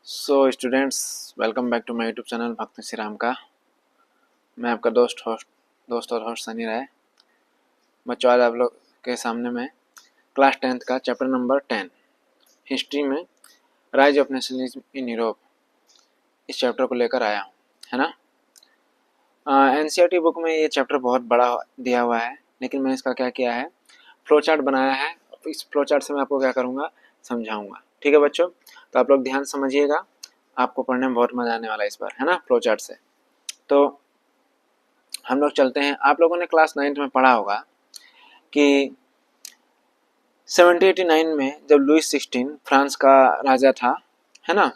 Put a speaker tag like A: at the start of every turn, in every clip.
A: So students, welcome back to my YouTube channel Bhakt Shri Ram का। मैं आपका दोस्त और होस्ट सनी राय। बच्चों, आज आप लोग के सामने में क्लास 10th का चैप्टर नंबर 10 हिस्ट्री में rise of nationalism in Europe, इस चैप्टर को लेकर आया हूँ, है ना। एनसीईआरटी बुक में ये चैप्टर बहुत बड़ा दिया हुआ है, लेकिन मैंने इसका क्या किया है, फ्लो चार्ट बनाया है। इस फ्लो चार्ट से मैं आपको क्या करूँगा, समझाऊंगा। ठीक है बच्चों, तो आप लोग ध्यान समझिएगा, आपको पढ़ने में बहुत मजा आने वाला है इस बार, है ना, फ्लो चार्ट से। तो हम लोग चलते हैं। आप लोगों ने क्लास 9th में पढ़ा होगा कि 1789 में जब लुइस 16 फ्रांस का राजा था, है ना,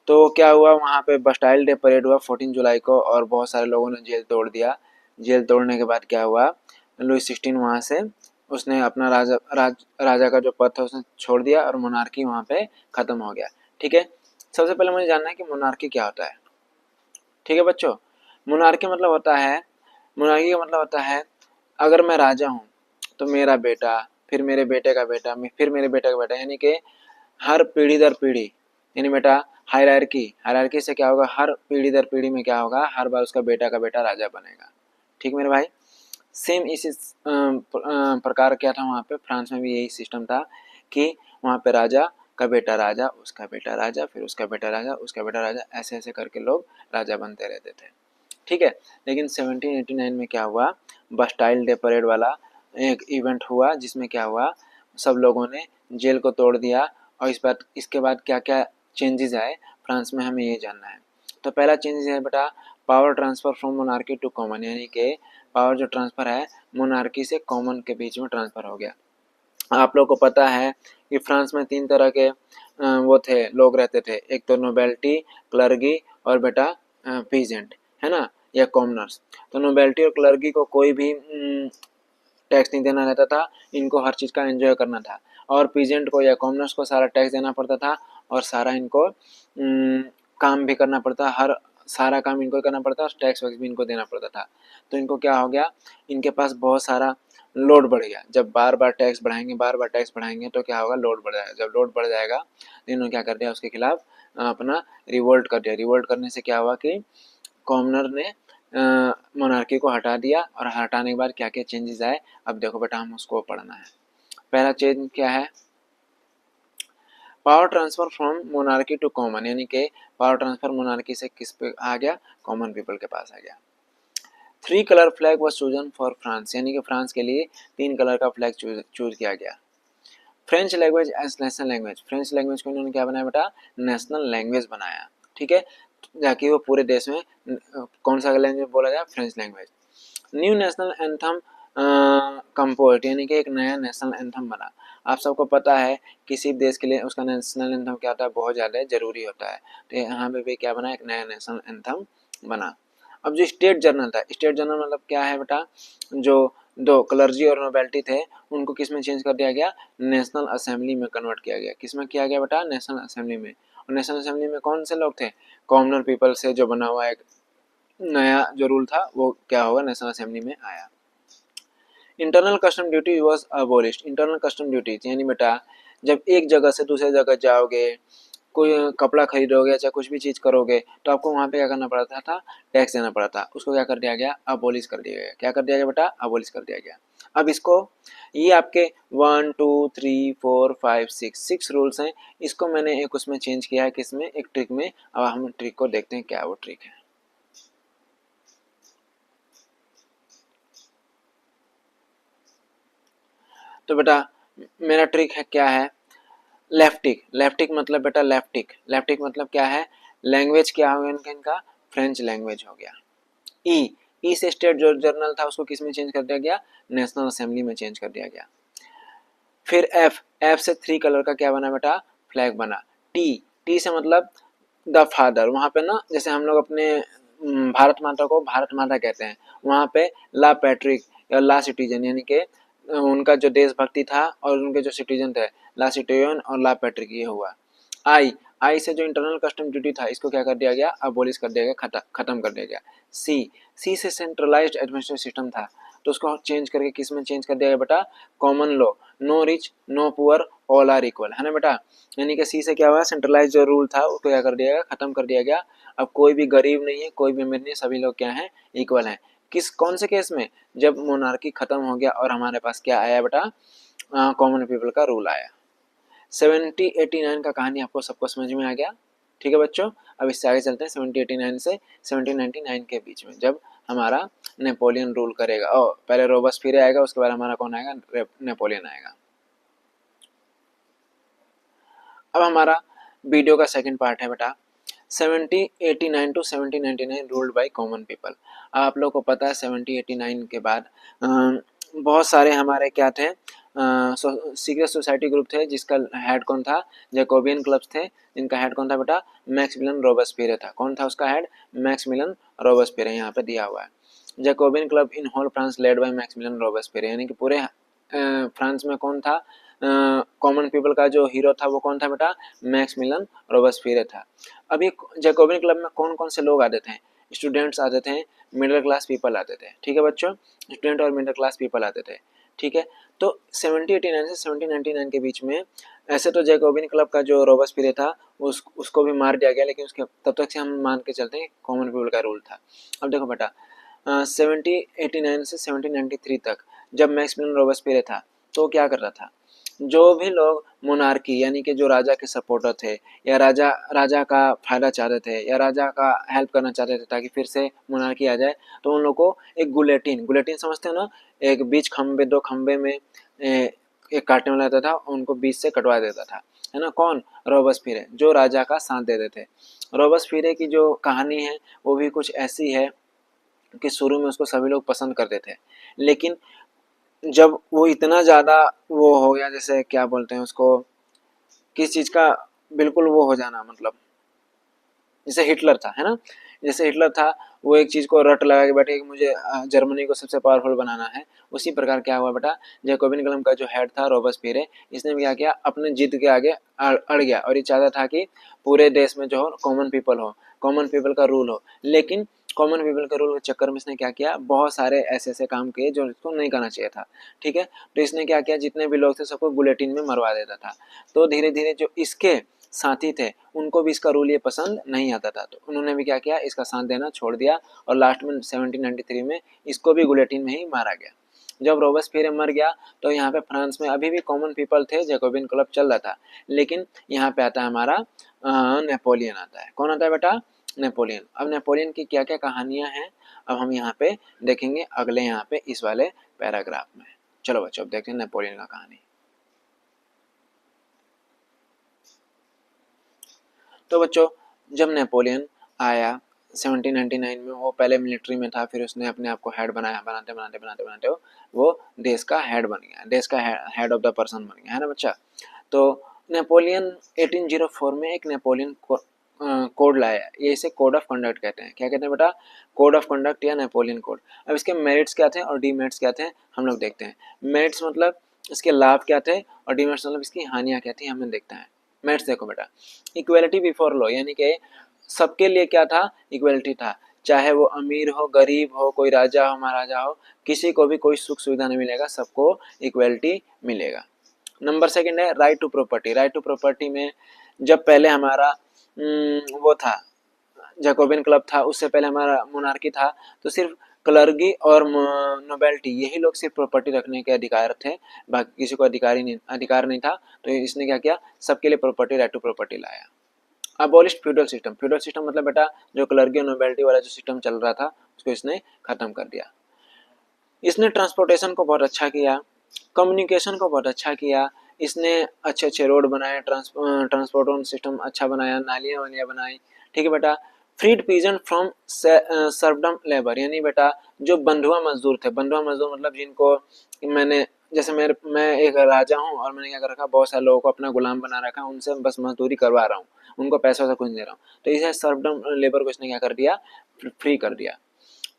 A: तो क्या हुआ, वहाँ पे बस्टाइल डे परेड हुआ 14 जुलाई को और बहुत सारे लोगों ने जेल तोड़ दिया। जेल तोड़ने के बाद क्या हुआ, लुइस 16 वहाँ से उसने अपना राजा का जो पद था उसने छोड़ दिया और मोनार्की वहाँ पे खत्म हो गया। ठीक है, सबसे पहले मुझे जानना है कि मोनार्की क्या होता है। ठीक है बच्चों, मोनार्की मतलब होता है, मोनार्की का मतलब होता है, अगर मैं राजा हूँ तो मेरा बेटा, फिर मेरे बेटे का बेटा, फिर मेरे बेटे का बेटा, यानी कि हर पीढ़ी दर पीढ़ी, यानी बेटा हायरार्की से क्या होगा, हर पीढ़ी दर पीढ़ी में क्या होगा, हर बार उसका बेटा का बेटा राजा बनेगा। ठीक मेरे भाई, सेम इसी प्रकार क्या था वहाँ पे, फ्रांस में भी यही सिस्टम था कि वहाँ पे राजा का बेटा राजा, उसका बेटा राजा, फिर उसका बेटा राजा, उसका बेटा राजा, ऐसे ऐसे करके लोग राजा बनते रहते थे। ठीक है, लेकिन 1789 में क्या हुआ, बस्टाइल डे परेड वाला एक इवेंट हुआ जिसमें क्या हुआ, सब लोगों ने जेल को तोड़ दिया। और इसके बाद क्या क्या चेंजेस आए फ्रांस में, हमें ये जानना है। तो पहला चेंजेस है बेटा, power transfer from monarchy to common, यानी कि पावर जो ट्रांसफर है मोनार्की से कॉमन के बीच में ट्रांसफर हो गया। आप लोग को पता है कि फ्रांस में 3 तरह के वो थे, लोग रहते थे, एक तो नोबेलिटी, क्लर्गी और बेटा पीजेंट, है ना, या कॉमनर्स। तो नोबेलिटी और क्लर्गी को कोई भी टैक्स नहीं देना रहता था, इनको हर चीज़ का एंजॉय करना था। और पीजेंट को या कॉमनर्स को सारा टैक्स देना पड़ता था और सारा इनको काम भी करना पड़ता, हर सारा काम इनको करना पड़ता और टैक्स वैक्स भी इनको देना पड़ता था। तो इनको क्या हो गया, इनके पास बहुत सारा लोड बढ़ गया। जब बार बार टैक्स बढ़ाएंगे तो क्या होगा, लोड बढ़ जाएगा। जब लोड बढ़ जाएगा तो इन्होंने क्या कर दिया, उसके खिलाफ अपना रिवोल्ट कर दिया। रिवोल्ट करने से क्या हुआ कि कॉमनर ने मोनार्की को हटा दिया, और हटाने के बाद क्या क्या चेंजेस आए, अब देखो बेटा हम उसको पढ़ना है। पहला चेंज क्या है, power transfer from monarchy to common, यानी कि पावर ट्रांसफर मोनार्की से किस पे आ गया, कॉमन पीपल के पास आ गया। 3 colour flag was chosen for France, यानी कि फ्रांस के लिए 3 कलर का फ्लैग चूज किया गया। French language as national language, French language को इन्होंने क्या बनाया बेटा, नेशनल लैंग्वेज बनाया। ठीक है, जाके वो पूरे देश में कौन सा लैंग्वेज बोला जाए, French language. New national anthem compose, यानी कि एक नया नेशनल एंथम बना। आप सबको पता है किसी देश के लिए उसका नेशनल एंथम क्या होता है, बहुत ज़्यादा जरूरी होता है। तो यहाँ पे भी क्या बना, एक नया नेशनल एंथम बना। अब जो स्टेट जर्नल था, स्टेट जर्नल मतलब क्या है बेटा, जो दो क्लर्जी और नोबेलिटी थे उनको किस में चेंज कर दिया गया, नेशनल असेंबली में कन्वर्ट किया गया। किस में किया गया बेटा, नेशनल असेंबली में। और नेशनल असेंबली में कौन से लोग थे, कॉमनर पीपल से जो बना हुआ एक नया जो रूल था वो क्या होगा, नेशनल असेंबली में आया। Internal custom duty was abolished, internal custom duty यानी बेटा जब एक जगह से दूसरे जगह जाओगे, कोई कपड़ा खरीदोगे चाहे कुछ भी चीज़ करोगे तो आपको वहाँ पे क्या करना पड़ता था, टैक्स देना पड़ा था। उसको क्या कर दिया गया, अबोलिश कर दिया गया। क्या कर दिया गया बेटा, अबोलिश कर दिया गया। अब इसको, ये आपके 1 2 3 4 5 6 रूल्स हैं, इसको मैंने एक उसमें चेंज किया है, किसमें, एक ट्रिक में। अब हम ट्रिक को देखते हैं क्या वो ट्रिक है। तो बेटा मेरा ट्रिक है क्या है, लेफ्टिक। लेफ्टिक मतलब बेटा, लेफ्टिक मतलब क्या है, लैंग्वेज क्या हो गया इनका, फ्रेंच लैंग्वेज हो गया। ई से स्टेट जो जर्नल था उसको किस में चेंज कर दिया गया, नेशनल असेंबली में चेंज कर दिया गया। फिर एफ से 3 कलर का क्या बना बेटा, फ्लैग बना। टी से मतलब द फादर, वहां पे ना जैसे हम लोग अपने भारत माता को भारत माता कहते हैं, वहां पे ला पैट्रिक या ला सिटीजन, यानी कि उनका जो देशभक्ति था और उनके जो सिटीजन थे, ला सिटीजन और ला पैट्रिक, ये हुआ। आई से जो इंटरनल कस्टम ड्यूटी था इसको क्या कर दिया गया, अबोलिश कर दिया गया, खत्म कर दिया गया। सी से सेंट्रलाइज्ड एडमिनिस्ट्रेटिव सिस्टम था, तो उसको चेंज करके किस में चेंज कर दिया गया बेटा, common law, no rich no poor all are equal, है ना बेटा। यानी कि सी से क्या हुआ, सेंट्रलाइज जो रूल था उसको क्या कर दिया गया, खत्म कर दिया गया। अब कोई भी गरीब नहीं है, कोई भी अमीर नहीं है, सभी लोग क्या हैं, इक्वल हैं। किस कौन से केस में, जब मोनार्की खत्म हो गया और हमारे पास क्या आया बेटा, कॉमन पीपल का रूल आया। 1789 का कहानी आपको सबको समझ में आ गया, ठीक है बच्चों। अब इससे आगे चलते हैं 1789 से 1799 के बीच में, जब हमारा नेपोलियन रूल करेगा। और पहले रोबेस्पियर आएगा, उसके बाद हमारा कौन आएगा, नेपोलियन आएगा। अब हमारा वीडियो का सेकंड पार्ट है बेटा 1789 to 1799 ruled by common people. आप लोग को पता है 1789 के बाद बहुत सारे हमारे क्या थे, सीक्रेट सोसाइटी ग्रुप थे, जिसका हेड कौन था, जैकोबियन क्लब्स थे, जिनका हेड कौन था बेटा, मैक्सिमिलियन रोबेस्पियर था। कौन था उसका हेड, मैक्सिमिलियन रोबेस्पियर, यहाँ पे दिया हुआ है। Jacobin club in whole France led by Maximilien Robespierre, यानी कि पूरे फ्रांस में कौन था, कॉमन पीपल का जो हीरो था वो कौन था बेटा, मैक्सिमिलियन रोबेस्पियर था। अभी जैकोबियन क्लब में कौन कौन से लोग आते थे, स्टूडेंट्स आते थे, मिडिल क्लास पीपल आते थे, ठीक है बच्चों, स्टूडेंट और मिडिल क्लास पीपल आते थे, ठीक है। तो 1789 से 1799 के बीच में, ऐसे तो जैकोबियन क्लब का जो रोबेस्पियर था उसको भी मार दिया गया, लेकिन उसके तब तक से हम मान के चलते हैं कॉमन पीपल का रूल था। अब देखो बेटा 1789 से 1793 तक जब मैक्सिमिलियन रोबेस्पियर था तो क्या कर रहा था, जो भी लोग मोनार्की यानी कि जो राजा के सपोर्टर थे, या राजा का फायदा चाहते थे, या राजा का हेल्प करना चाहते थे ताकि फिर से मोनार्की आ जाए, तो उन लोगों को एक गुलेटिन समझते हो ना, एक बीच खंबे, दो खंबे में एक काटने वाला रहता था, उनको बीच से कटवा देता था, है ना। कौन, रोबेस्पियर, जो राजा का साथ देते थे। रोबेस्पियर की जो कहानी है वो भी कुछ ऐसी है कि शुरू में उसको सभी लोग पसंद करते थे, लेकिन जब वो इतना ज़्यादा वो हो गया, जैसे क्या बोलते हैं उसको, किस चीज़ का बिल्कुल वो हो जाना, मतलब जैसे हिटलर था, है ना, जैसे हिटलर था, वो एक चीज़ को रट लगा के बैठे कि मुझे जर्मनी को सबसे पावरफुल बनाना है। उसी प्रकार क्या हुआ बेटा, जैकोबियन क्लब का जो हेड था रोबेस्पियर, इसने भी क्या किया, अपने जिद के आगे अड़ गया, और ये चाहता था कि पूरे देश में जो हो कॉमन पीपल हो, कॉमन पीपल का रूल हो। लेकिन कॉमन पीपल के रूल के चक्कर में इसने क्या किया, बहुत सारे ऐसे ऐसे काम किए जो इसको नहीं करना चाहिए था, ठीक है। तो इसने क्या किया, जितने भी लोग थे सबको बुलेटिन में मरवा देता था। तो धीरे धीरे जो इसके साथी थे उनको भी इसका रूल ये पसंद नहीं आता था, तो उन्होंने भी क्या किया, इसका साथ देना छोड़ दिया, और लास्ट में 1793 में इसको भी गुलेटिन में ही मारा गया। जब रोबेस्पियर मर गया तो यहाँ पे फ्रांस में अभी भी कॉमन पीपल थे, जैकोबियन क्लब चल रहा था, लेकिन यहाँ पे आता है हमारा नेपोलियन आता है। कौन आता है बेटा, नेपोलियन। अब नेपोलियन की क्या क्या कहानियां हैं, अब हम यहाँ पे देखेंगे अगले यहाँ पे इस वाले पैराग्राफ में। चलो बच्चों अब देखते हैं नेपोलियन का कहानी। तो बच्चों जब नेपोलियन आया 1799 में, वो पहले मिलिट्री में था, फिर उसने अपने आप को हेड बनाया, बनाते बनाते बनाते बनाते वो देश का हेड बन गया, देश का हेड ऑफ द पर्सन बन गया, है ना बच्चा। तो नेपोलियन 1804 में एक नेपोलियन कोड लाया, ये इसे कोड ऑफ कंडक्ट कहते हैं। क्या कहते हैं बेटा, कोड ऑफ कंडक्ट या नेपोलियन कोड। अब इसके मेरिट्स क्या थे और डीमेरिट्स क्या थे हम लोग देखते हैं। मेरिट्स मतलब इसके लाभ क्या थे, और डीमेरिट्स मतलब इसकी हानियां क्या थी, हमें देखते हैं। मेरिट्स देखो बेटा, इक्वेलिटी बिफोर लॉ, यानी कि सबके लिए क्या था, इक्वेलिटी था, चाहे वो अमीर हो, गरीब हो, कोई राजा हो, महाराजा हो, किसी को भी कोई सुख सुविधा नहीं मिलेगा, सबको इक्वेलिटी मिलेगा। नंबर सेकंड है right to property. Right to property में जब पहले हमारा वो था जैकोबियन क्लब था, उससे पहले हमारा मोनार्की था, तो सिर्फ क्लर्गी और नोबेलिटी यही लोग सिर्फ प्रॉपर्टी रखने के अधिकार थे, बाकी किसी को अधिकार नहीं था। तो इसने क्या किया, सबके लिए प्रॉपर्टी, राइट टू प्रॉपर्टी लाया। Abolish feudal system. Feudal system मतलब बेटा जो क्लर्गी और नोबेलिटी वाला जो सिस्टम चल रहा था उसको इसने खत्म कर दिया। इसने ट्रांसपोर्टेशन को बहुत अच्छा किया, कम्युनिकेशन को बहुत अच्छा किया, इसने अच्छे अच्छे रोड बनाए, ट्रांसपोर्ट सिस्टम अच्छा बनाया, नालियाँ वालियाँ बनाई, ठीक है बेटा। फ्रीड पीजेंट फ्रॉम सर्वडम लेबर, यानी बेटा जो बंधुआ मजदूर थे, बंधुआ मजदूर मतलब जिनको मैंने, जैसे मैं एक राजा हूँ और मैंने क्या कर रखा, बहुत सारे लोगों को अपना गुलाम बना रखा, उनसे बस मजदूरी करवा रहा हूँ, उनको पैसा वैसा कुछ नहीं दे रहा हूँ, तो इसे सर्वडम लेबर को इसने क्या कर दिया, फ्री कर दिया।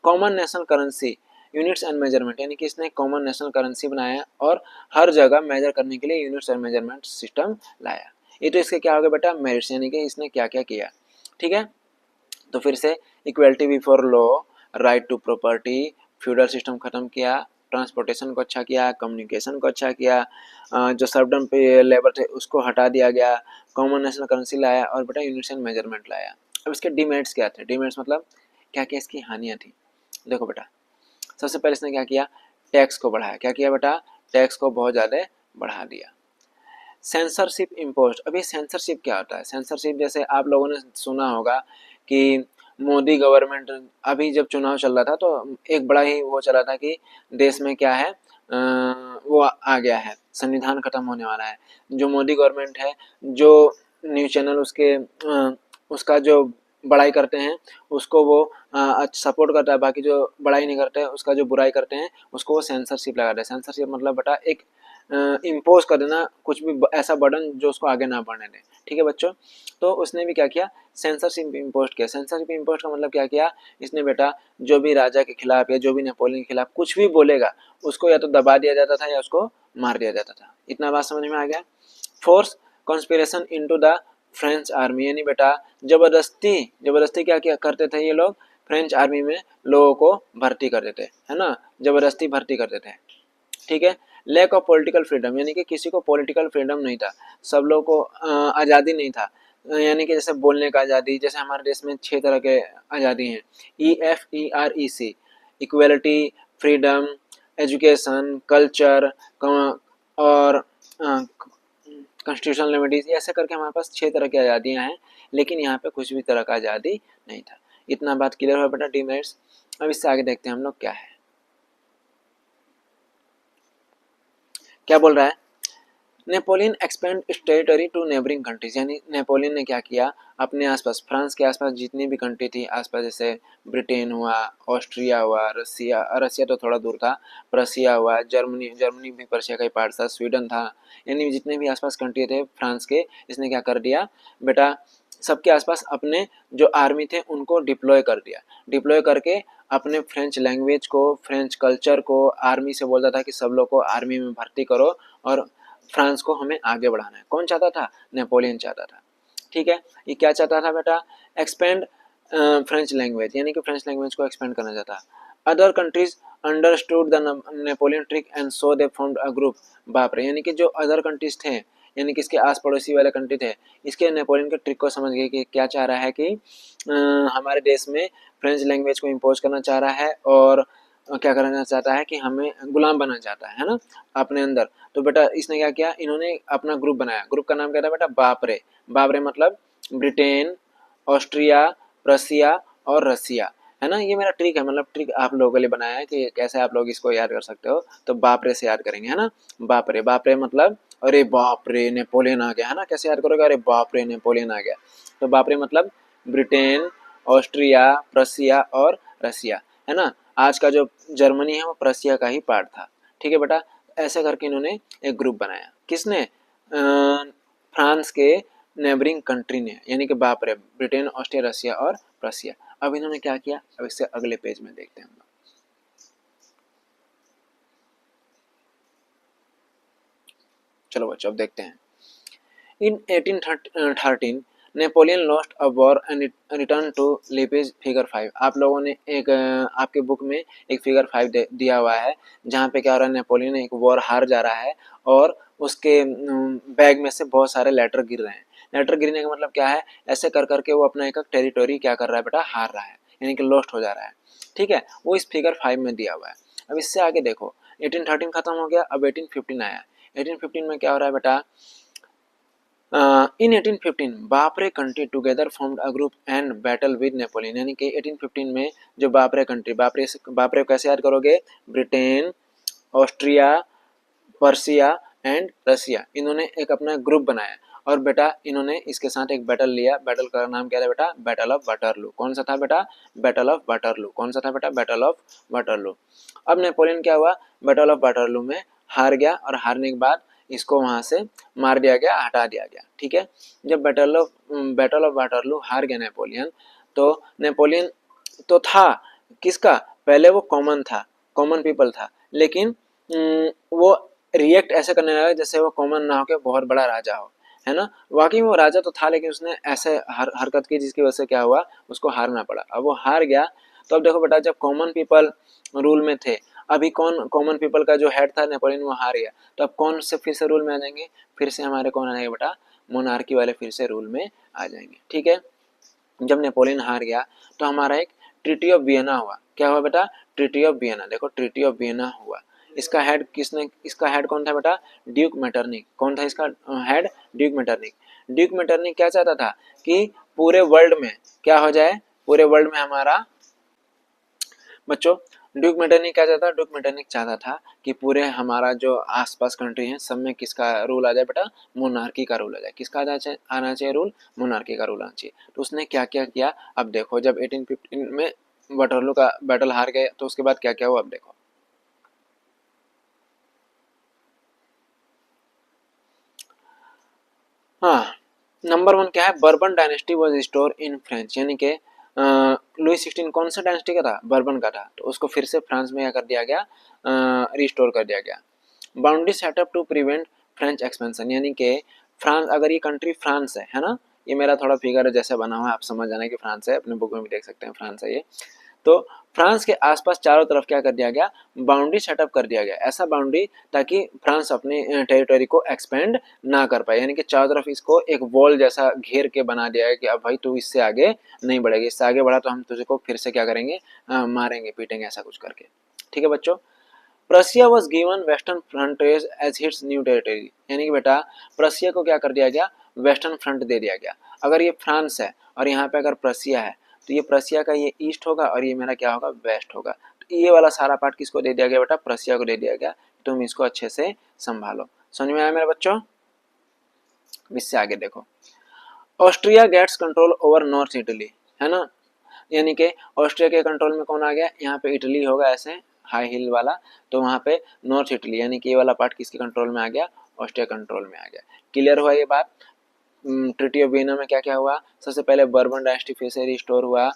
A: Common national currency, units and measurement, यानी कि इसने कॉमन नेशनल करेंसी बनाया और हर जगह मेजर करने के लिए यूनिट्स एंड मेजरमेंट सिस्टम लाया। ये तो इसके क्या हो गया बेटा, मेरिट्स, यानी कि इसने क्या क्या किया, ठीक है। तो फिर से equality before law, right to property, feudal system खत्म किया, ट्रांसपोर्टेशन को अच्छा किया, कम्युनिकेशन को अच्छा किया, जो सर्वडन पे लेबर थे उसको हटा दिया गया, कॉमन नेशनल करेंसी लाया और बेटा यूनिवर्सल मेजरमेंट लाया। अब इसके डीमेरिट्स क्या थे? डीमेरिट्स मतलब क्या क्या इसकी हानियाँ थी। देखो बेटा, सबसे पहले इसने क्या किया, टैक्स को बढ़ाया। क्या किया बेटा? टैक्स को बहुत ज़्यादा बढ़ा दिया। Censorship imposed. अभी सेंसरशिप क्या होता है? सेंसरशिप जैसे आप लोगों ने सुना होगा कि मोदी गवर्नमेंट अभी जब चुनाव चल रहा था तो एक बड़ा ही वो चला था कि देश में क्या है, वो आ गया है, संविधान खत्म होने वाला है। जो मोदी गवर्नमेंट है, जो न्यूज़ चैनल उसके उसका जो बड़ाई करते हैं उसको वो सपोर्ट करता है, बाकी जो बड़ाई नहीं करते हैं उसका जो बुराई करते हैं उसको वो सेंसरशिप लगाता है। सेंसरशिप मतलब बेटा एक इम्पोज कर देना कुछ भी ऐसा बर्डन जो उसको आगे ना बढ़ने दे। ठीक है बच्चों, तो उसने भी क्या किया, सेंसरशिप इम्पोज किया। सेंसरशिप इम्पोज का मतलब क्या किया इसने बेटा, जो भी राजा के खिलाफ या जो भी नेपोलियन के खिलाफ कुछ भी बोलेगा उसको या तो दबा दिया जाता था या उसको मार दिया जाता था। इतना बात समझ में आ गया। Force conscription into the French army, यानी बेटा जबरदस्ती जबरदस्ती क्या क्या करते थे ये लोग, फ्रेंच आर्मी में लोगों को भर्ती कर देते, है ना, जबरदस्ती भर्ती कर देते हैं। ठीक है। लैक ऑफ पॉलिटिकल फ्रीडम, यानी कि किसी को पॉलिटिकल फ्रीडम नहीं था, सब लोगों को आज़ादी नहीं था। यानी कि जैसे बोलने का आज़ादी, जैसे हमारे देश में 6 तरह के आज़ादी हैं, EFEREC, equality, freedom, education, culture और कॉन्स्टिट्यूशनल लिबर्टीज, ऐसे करके हमारे पास 6 तरह की आज़ादियाँ हैं, लेकिन यहाँ पे कुछ भी तरह का आज़ादी नहीं था। इतना बात क्लियर हुआ बेटा डीमेरिट्स। अब इससे आगे देखते हैं हम लोग क्या है, क्या बोल रहा है। Napoleon expand its territory to neighbouring countries, यानी नेपोलियन ने क्या किया, अपने आसपास फ्रांस के आसपास जितनी भी कंट्री थी आसपास, जैसे ब्रिटेन हुआ, ऑस्ट्रिया हुआ, रसिया, रसिया तो थोड़ा दूर था, प्रसिया हुआ, जर्मनी, जर्मनी भी पर्शिया का ही पार्ट था, स्वीडन था, यानी जितने भी आसपास कंट्री थे फ्रांस के, इसने क्या कर दिया बेटा, सबके आसपास अपने जो आर्मी थे उनको डिप्लॉय कर दिया। डिप्लॉय करके अपने फ्रेंच लैंग्वेज को, फ्रेंच कल्चर को आर्मी से बोलता था कि सब लोग को आर्मी में भर्ती करो और फ्रांस को हमें आगे बढ़ाना है। कौन चाहता था? नेपोलियन चाहता था। ठीक है, ये क्या चाहता था बेटा, एक्सपेंड फ्रेंच लैंग्वेज, यानी कि फ्रेंच लैंग्वेज को एक्सपेंड करना चाहता। Other countries understood the Napoleon trick and so they formed a group. बाप रे, यानी कि जो अदर कंट्रीज थे, यानी कि इसके आस पड़ोसी वाले कंट्री थे, इसके नेपोलियन के ट्रिक को समझ गए कि क्या चाह रहा है कि हमारे देश में फ्रेंच लैंग्वेज को इम्पोज करना चाह रहा है और क्या करना चाहता है कि हमें गुलाम बनना चाहता है ना अपने अंदर। तो बेटा इसने क्या किया, इन्होंने अपना ग्रुप बनाया। ग्रुप का नाम क्या था बेटा? बापरे। बापरे मतलब ब्रिटेन, ऑस्ट्रिया, प्रसिया और रसिया, है ना। ये मेरा ट्रिक है, मतलब ट्रिक आप लोगों के लिए बनाया है कि कैसे आप लोग इसको याद कर सकते हो। तो बापरे से याद करेंगे, है ना। बापरे, बापरे मतलब अरे बाप रे नेपोलियन आ गया, है ना। कैसे याद करोगे? अरे बाप रे नेपोलियन आ गया। तो बापरे मतलब ब्रिटेन, ऑस्ट्रिया, प्रसिया और रसिया, है ना। आज का जो जर्मनी है वो प्रसिया का ही पार्ट था। ठीक है बेटा, ऐसे करके इन्होंने एक ग्रुप बनाया। किसने? फ्रांस के नेबरिंग कंट्री ने, यानी कि बाप रे, ब्रिटेन, ऑस्ट्रिया, रसिया और प्रसिया। अब इन्होंने क्या किया, अब इससे अगले पेज में देखते हैं हम लोग। चलो बच्चों अब देखते हैं। In 1813 Napoleon lost a war and return to Leipzig figure 5। आप लोगों ने एक आपके बुक में एक फिगर 5 दिया हुआ है, जहाँ पे क्या हो रहा है, नेपोलियन एक वॉर हार जा रहा है और उसके बैग में से बहुत सारे लेटर गिर रहे हैं। लेटर गिरने का मतलब क्या है, ऐसे कर करके वो अपना एक टेरिटोरी क्या कर रहा है बेटा, हार रहा है, यानी कि लॉस्ट हो जा रहा है। ठीक है, वो इस फिगर 5 में दिया हुआ है। अब इससे आगे देखो, 1813 खत्म हो गया, अब 1815 आया। 1815 में क्या हो रहा है बेटा, इन 1815 बापरे country together formed a group and battle with Napoleon, यानी कि 1815 में जो बापरे कंट्री, बापरे को कैसे याद करोगे, Britain, Austria, Prussia and Russia, इन्होंने एक अपना ग्रुप बनाया और बेटा इन्होंने इसके साथ एक बैटल लिया। बैटल का नाम क्या था बेटा? Battle of Waterloo. कौन सा था बेटा? Battle of Waterloo. कौन सा था बेटा? Battle of Waterloo. अब नेपोलियन क्या हुआ, बैटल ऑफ वाटरलू में हार गया और हारने के बाद इसको वहां से मार दिया गया, हटा दिया गया। ठीक है, जब बैटल ऑफ वाटरलू हार गया नेपोलियन, तो नेपोलियन तो था किसका, पहले वो कॉमन था, कॉमन पीपल था, लेकिन वो रिएक्ट ऐसे करने लगा जैसे वो कॉमन ना होकर बहुत बड़ा राजा हो, है ना। वाकई में वो राजा तो था, लेकिन उसने ऐसे हरकत की जिसकी वजह से क्या हुआ, उसको हारना पड़ा। अब वो हार गया। तो अब देखो बेटा, जब कॉमन पीपल रूल में थे, अभी कौन कॉमन पीपल का जो हेड था नेपोलियन वो हार गया, तो अब कौन से फिर से रूल में आ जाएंगे, फिर से हमारे कौन आ जाएंगे बेटा, मोनार्की वाले फिर से रूल में आ जाएंगे। ठीक है, जब नेपोलियन हार गया तो हमारा एक ट्रीटी ऑफ वियना हुआ। क्या हुआ बेटा, ट्रीटी ऑफ वियना। देखो ट्रीटी ऑफ वियना हुआ, इसका हेड किसने, इसका हेड कौन था बेटा, ड्यूक मेटरनिक। कौन था इसका head, Duke Metternich. Duke Metternich क्या चाहता था कि पूरे वर्ल्ड में क्या हो जाए, पूरे वर्ल्ड में हमारा बच्चों, ड्यूक मेटरनिक क्या चाहता था, ड्यूक मेटरनिक चाहता था कि पूरे हमारा जो आसपास कंट्री है सब में किसका रूल आ जाए बेटा, मोनार्की का रूल आ जाए। किसका आना चाहिए रूल, मोनार्की का रूल आना चाहिए। तो उसने क्या क्या किया, अब देखो जब 1815 में वाटरलू का बैटल हार गए तो उसके बाद क्या क्या हुआ, अब देखो। हाँ, नंबर 1 क्या है, bourbon dynasty was restore in French, यानी कि लुई 16 कौन सा डायनेस्टी का था, बर्बन का था, तो उसको फिर से फ्रांस में क्या कर दिया गया, रिस्टोर कर दिया गया। Boundary setup to prevent French expansion, यानी कि फ्रांस, अगर ये कंट्री फ्रांस है ना, ये मेरा थोड़ा फिगर जैसे बना हुआ है, आप समझ जाना कि फ्रांस है, अपने बुक में भी देख सकते हैं फ्रांस है ये। तो फ्रांस के आसपास चारों तरफ क्या कर दिया गया, बाउंड्री सेटअप कर दिया गया, ऐसा बाउंड्री ताकि फ्रांस अपने टेरिटरी को एक्सपेंड ना कर पाए, यानी कि चारों तरफ इसको एक वॉल जैसा घेर के बना दिया है कि अब भाई तू इससे आगे नहीं बढ़ेगी, इससे आगे बढ़ा तो हम तुझको फिर से क्या करेंगे, मारेंगे पीटेंगे, ऐसा कुछ करके। ठीक है बच्चों, Prussia was given western frontage as its new territory, यानी कि बेटा प्रसिया को क्या कर दिया गया, वेस्टर्न फ्रंट दे दिया गया। अगर ये फ्रांस है और यहाँ पे अगर प्रसिया है तो ये प्रसिया का ये ईस्ट होगा और ये मेरा क्या होगा, वेस्ट होगा। तो ये वाला सारा पार्ट किसको दे दिया गया बेटा, प्रसिया को दे दिया गया। तुम इसको अच्छे से संभालो। समझ में आया मेरे बच्चों, इससे आगे देखो, Austria gets control over north Italy, है ना, यानी कि ऑस्ट्रिया के कंट्रोल में कौन आ गया, यहाँ पे इटली होगा ऐसे हाई हिल वाला, तो वहाँ पे नॉर्थ इटली यानी कि ये वाला पार्ट किसके कंट्रोल में आ गया, ऑस्ट्रिया कंट्रोल में आ गया। क्लियर हुआ ये बात। ट्रीटी ऑफ वियना में क्या क्या हुआ, सबसे पहले बर्बन डायनेस्टी फिर से रिस्टोर हुआ,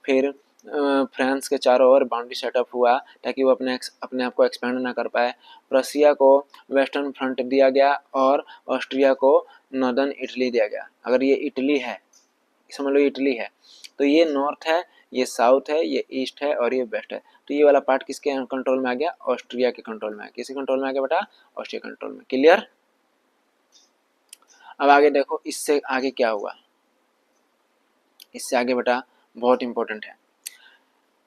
A: फिर फ्रांस के चारों ओर बाउंड्री सेटअप हुआ ताकि वो अपने आप को एक्सपेंड ना कर पाए। प्रसिया को वेस्टर्न फ्रंट दिया गया और ऑस्ट्रिया को नॉर्दर्न इटली दिया गया। अगर ये इटली है, समझ लो इटली है, तो ये नॉर्थ है, ये साउथ है, ये ईस्ट है और ये वेस्ट है। तो ये वाला पार्ट किसके कंट्रोल में आ गया, ऑस्ट्रिया के कंट्रोल में आ गया। किसके कंट्रोल में आ गया बेटा, ऑस्ट्रिया कंट्रोल में। क्लियर। अब आगे देखो, इससे आगे क्या हुआ, इससे आगे बेटा बहुत इंपॉर्टेंट है,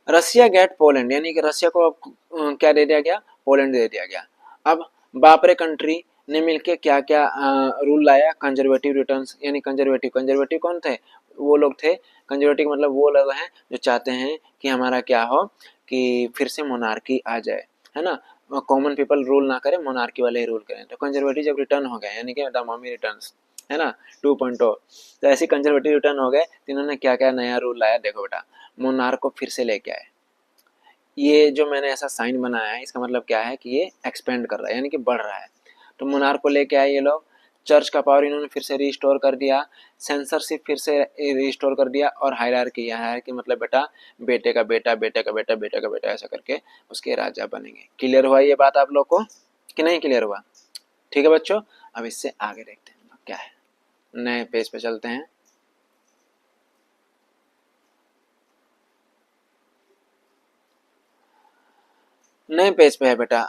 A: रसिया गेट पोलैंड, यानी कि रसिया को क्या दे दिया गया, पोलैंड दे दिया गया। अब बापरे कंट्री ने मिलके क्या क्या रूल लाया, कंजर्वेटिव रिटर्न्स, यानी कंजर्वेटिव, कंजर्वेटिव कौन थे, वो लोग थे, कंजर्वेटिव मतलब वो लोग हैं जो चाहते हैं कि हमारा क्या हो, कि फिर से मोनार्की आ जाए, है ना, कॉमन पीपल रूल ना करे, मोनार्की वाले ही रूल करें। तो कंजर्वेटिव जब रिटर्न हो गए, यानी कि द मॉमी रिटर्न्स, है ना 2.0, तो ऐसे कंजर्वेटिव रिटर्न हो गए, तो इन्होंने क्या क्या नया रूल लाया, देखो बेटा, मोनार्क को फिर से लेके आए। ये जो मैंने ऐसा साइन बनाया है इसका मतलब क्या है कि ये एक्सपेंड कर रहा है, यानी कि बढ़ रहा है। तो मोनार्क को लेके आए ये लोग, चर्च का पावर इन्होंने फिर से रिस्टोर कर दिया, सेंसरशिप फिर से रिस्टोर कर दिया, और हायरार्की, हायरार्की मतलब बेटा बेटे का बेटा, बेटे का बेटा, बेटे का बेटा, ऐसा करके उसके राजा बनेंगे। क्लियर हुआ ये बात आप लोग को कि नहीं क्लियर हुआ। ठीक है बच्चों, अब इससे आगे देखते हैं क्या है, नए पेज पे चलते हैं। नए पेज पे है बेटा,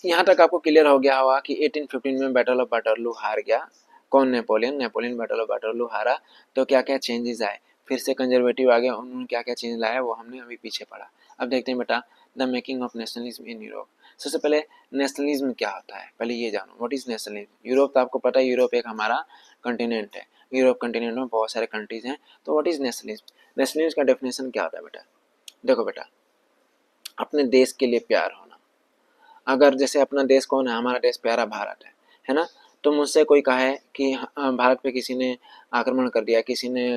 A: यहाँ तक आपको क्लियर हो गया होगा कि 1815 में बैटल ऑफ वाटरलू हार गया। कौन, Napoleon, Napoleon battle of Waterloo हारा। तो क्या क्या चेंजेस आए, फिर से कंजर्वेटिव आ गए, उन्होंने क्या क्या चेंज लाया वो हमने अभी पीछे पढ़ा। अब देखते हैं बेटा, the making of nationalism in Europe. सबसे पहले नेशनलिज्म क्या होता है, पहले ये जानो, व्हाट इज नेशनलिज्म। यूरोप तो आपको पता है, यूरोप एक हमारा कंटिनेंट है, यूरोप कंटिनेंट में बहुत सारे कंट्रीज हैं। तो व्हाट इज नेशनलिज्म, नेशनलिज्म का डेफिनेशन क्या होता है बेटा, देखो बेटा, अपने देश के लिए प्यार होना। अगर जैसे अपना देश कौन है, हमारा देश प्यारा भारत है ना, तो मुझसे कोई कहे कि भारत पे किसी ने आक्रमण कर दिया, किसी ने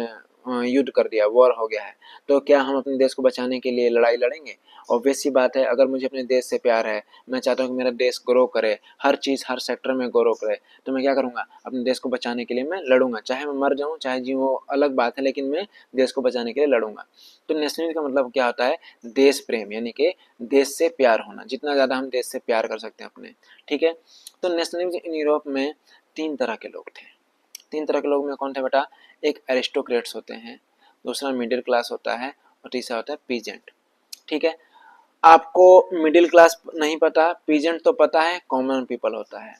A: युद्ध कर दिया, वॉर हो गया है, तो क्या हम अपने देश को बचाने के लिए लड़ाई लड़ेंगे। ऑब्वियस सी बात है, अगर मुझे अपने देश से प्यार है, मैं चाहता हूँ कि मेरा देश ग्रो करे, हर चीज़ हर सेक्टर में ग्रो करे, तो मैं क्या करूँगा, अपने देश को बचाने के लिए मैं लड़ूंगा, चाहे मैं मर जाऊँ चाहे जी, वो अलग बात है, लेकिन मैं देश को बचाने के लिए लड़ूंगा। तो नेशनलिज्म का मतलब क्या होता है, देश प्रेम, यानी कि देश से प्यार होना, जितना ज़्यादा हम देश से प्यार कर सकते हैं अपने। ठीक है, तो नेशनलिज्म इन यूरोप में 3 तरह के लोग थे। 3 तरह के लोग में कौन थे बेटा, एक एरिस्टोक्रेट्स होते हैं, दूसरा मिडिल क्लास होता है और तीसरा होता है पीजेंट। ठीक है, आपको मिडिल क्लास नहीं पता, पीजेंट तो पता है, कॉमन पीपल होता है।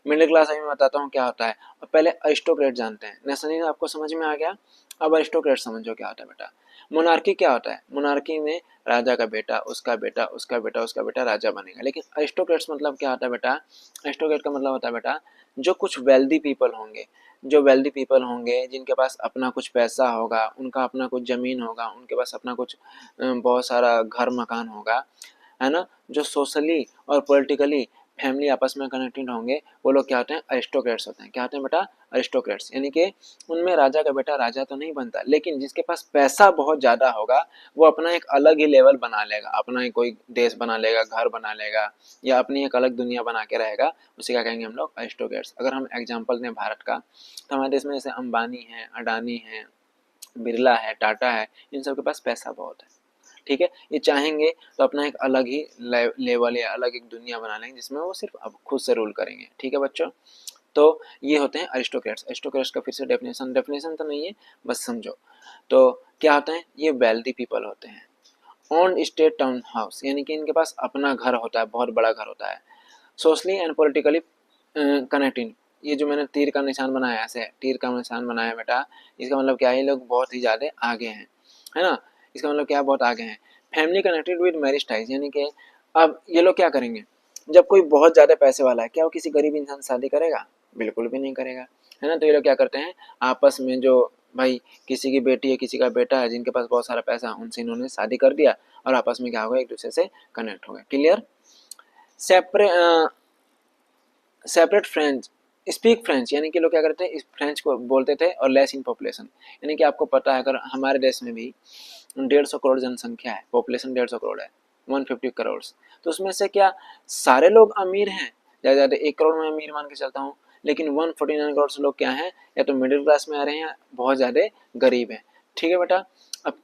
A: मिडिल क्लास अभी मैं बताता हूँ क्या होता है। और पहले अरिस्टोक्रेट जानते हैं। नेशनलिज्म आपको समझ में आ गया, अब अरिस्टोक्रेट समझो क्या होता है बेटा। मोनार्की क्या होता है? मोनार्की में राजा का बेटा, उसका बेटा, उसका बेटा, उसका बेटा राजा बनेगा। लेकिन अरिस्टोक्रेट्स मतलब क्या होता है बेटा? अरिस्टोक्रेट का मतलब होता है बेटा जो कुछ वेल्दी पीपल होंगे, जो वेल्दी पीपल होंगे, जिनके पास अपना कुछ पैसा होगा, उनका अपना कुछ जमीन होगा, उनके पास अपना कुछ बहुत सारा घर मकान होगा, है ना, जो सोशली और पॉलिटिकली फैमिली आपस में कनेक्टेड होंगे, वो लोग क्या होते हैं? अरिस्टोक्रेट्स होते हैं। क्या होते हैं बेटा? अरिस्टोक्रेट्स। यानी कि उनमें राजा का बेटा राजा तो नहीं बनता, लेकिन जिसके पास पैसा बहुत ज्यादा होगा वो अपना एक अलग ही लेवल बना लेगा, अपना ही कोई देश बना लेगा, घर बना लेगा, या अपनी एक अलग दुनिया बना के रहेगा। उसे क्या कहेंगे हम लोग? अरिस्टोक्रेट्स। अगर हम एग्जाम्पल दें भारत का, तो हमारे देश में जैसे अंबानी है, अडानी है, बिरला है, टाटा है, इन सब के पास पैसा बहुत है। ठीक है, ये चाहेंगे तो अपना एक अलग ही लेवल या अलग एक दुनिया बना लेंगे जिसमें वो सिर्फ अब खुद से रूल करेंगे। ठीक है बच्चों, तो ये होते हैं अरिस्टोक्रेट्स। अरिस्टोक्रेट्स का फिर से डेफिनेशन तो नहीं है, बस समझो। तो क्या होते हैं? ये वेल्दी पीपल होते हैं। ऑन स्टेट टाउन हाउस, यानी कि इनके पास अपना घर होता है, बहुत बड़ा घर होता है। सोशली एंड पोलिटिकली कनेक्टिंग, ये जो मैंने तीर का निशान बनाया, ऐसे तीर का निशान बनाया बेटा, इसका मतलब क्या है? ये लोग बहुत ही ज़्यादा आगे हैं, है ना। इसका मतलब क्या? बहुत आगे हैं। Family connected with marriage ties, यानी कि अब ये लोग क्या करेंगे? जब कोई बहुत ज़्यादा पैसे वाला है, क्या वो किसी गरीब इंसान से शादी करेगा? बिल्कुल भी नहीं करेगा, है ना। तो ये लोग क्या करते हैं? आपस में जो भाई किसी की बेटी है, किसी का बेटा है, जिनके पास बहुत सारा पैसा, उनसे इन्होंने शादी कर दिया और आपस में क्या होगा? एक दूसरे से कनेक्ट हो गए। Clear? Separate separate French, speak French, यानी कि लोग क्या करते हैं? इस फ्रेंच को बोलते थे, और लेस इन पॉपुलेशन, यानी कि आपको पता है अगर हमारे देश में भी 150 करोड़ जनसंख्या है, पॉपुलेशन 150 करोड़ है, 150 करोड़, तो उसमें से क्या सारे लोग अमीर हैं? ज़्यादा ज़्यादा 1 करोड़ में अमीर मान के चलता हूँ, लेकिन 149 करोड़ से लोग क्या हैं? या तो मिडिल क्लास में आ रहे हैं, बहुत ज़्यादा गरीब हैं। ठीक है बेटा, अब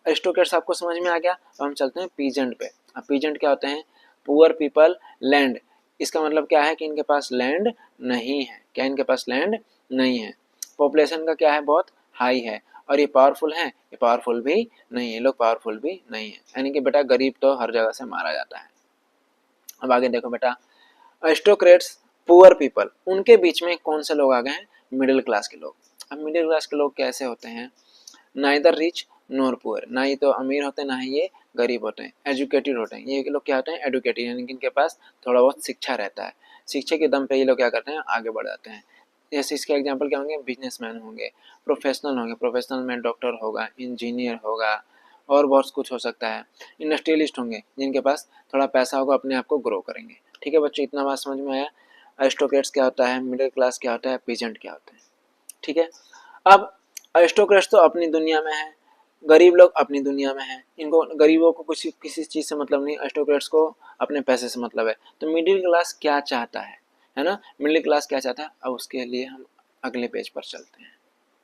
A: अरिस्टोक्रेट्स आपको समझ में आ गया। अब हम चलते हैं पीजेंट पे। अब पीजेंट क्या होते हैं? पुअर पीपल लैंड, इसका मतलब क्या है कि इनके पास लैंड नहीं है। क्या इनके पास लैंड नहीं है? पॉपुलेशन का क्या है? बहुत हाई है। और ये पावरफुल है? ये पावरफुल भी नहीं है, लोग पावरफुल भी नहीं है। यानी कि बेटा गरीब तो हर जगह से मारा जाता है। अब आगे देखो बेटा, अरिस्टोक्रेट्स, पुअर पीपल, उनके बीच में कौन से लोग आ गए हैं? मिडिल क्लास के लोग। अब मिडिल क्लास के लोग कैसे होते हैं? नाइदर रिच नॉर पुअर, ना ही तो अमीर होते हैं, ना ही ये गरीब होते हैं। एजुकेटेड होते हैं, ये लोग क्या होते हैं? एडुकेटेड, यानी कि इनके पास थोड़ा बहुत शिक्षा रहता है। शिक्षा के दम पे ये लोग क्या करते हैं? आगे बढ़ जाते हैं। जैसे इसके एग्जाम्पल क्या होंगे? बिजनेसमैन होंगे, प्रोफेशनल होंगे, प्रोफेशनल में डॉक्टर होगा, इंजीनियर होगा, और बहुत कुछ हो सकता है। इंडस्ट्रियलिस्ट होंगे, जिनके पास थोड़ा पैसा होगा, अपने आप को ग्रो करेंगे। ठीक है बच्चों, इतना बात समझ में आया? अरिस्टोक्रेट्स क्या होता है, मिडिल क्लास क्या होता है, पीजेंट क्या होता है। ठीक है, अब अरिस्टोक्रेट्स तो अपनी दुनिया में है, गरीब लोग अपनी दुनिया में हैं। इनको, गरीबों को कुछ किसी चीज़ से मतलब नहीं, अरिस्टोक्रेट्स को अपने पैसे से मतलब है। तो मिडिल क्लास क्या चाहता है ना? मिडिल क्लास क्या चाहता है? अब उसके लिए हम अगले पेज पर चलते हैं।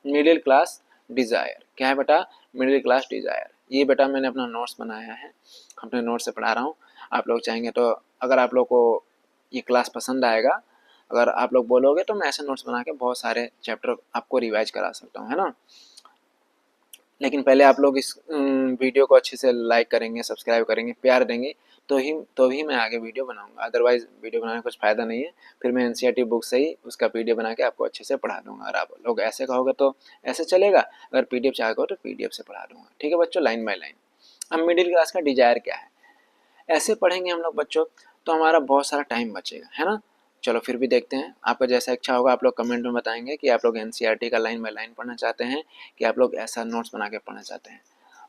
A: मिडिल क्लास डिज़ायर क्या है बेटा? मिडिल क्लास डिज़ायर, ये बेटा मैंने अपना नोट्स बनाया है, अपने नोट्स से पढ़ा रहा हूँ। आप लोग चाहेंगे तो, अगर आप लोग को ये क्लास पसंद आएगा, अगर आप लोग बोलोगे, तो मैं ऐसे नोट्स बना के बहुत सारे चैप्टर आपको रिवाइज करा सकता हूँ, है ना। लेकिन पहले आप लोग इस वीडियो को अच्छे से लाइक करेंगे, सब्सक्राइब करेंगे, प्यार देंगे, तो ही मैं आगे वीडियो बनाऊंगा। अदरवाइज वीडियो बनाने का कुछ फ़ायदा नहीं है। फिर मैं एनसीईआरटी बुक से ही उसका पीडीएफ बना के आपको अच्छे से पढ़ा दूंगा। अगर आप लोग ऐसे कहोगे तो ऐसे चलेगा, अगर पीडीएफ चाहोगे तो पीडीएफ से पढ़ा दूंगा। ठीक है बच्चों, लाइन बाय लाइन। अब मिडिल क्लास का डिजायर क्या है, ऐसे पढ़ेंगे हम लोग बच्चों, तो हमारा बहुत सारा टाइम बचेगा, है ना। चलो फिर भी देखते हैं, आपका जैसा इच्छा होगा आप लोग कमेंट में बताएंगे कि आप लोग एनसीईआरटी का लाइन बाय लाइन पढ़ना चाहते हैं, कि आप लोग ऐसा नोट्स बना के पढ़ना चाहते हैं।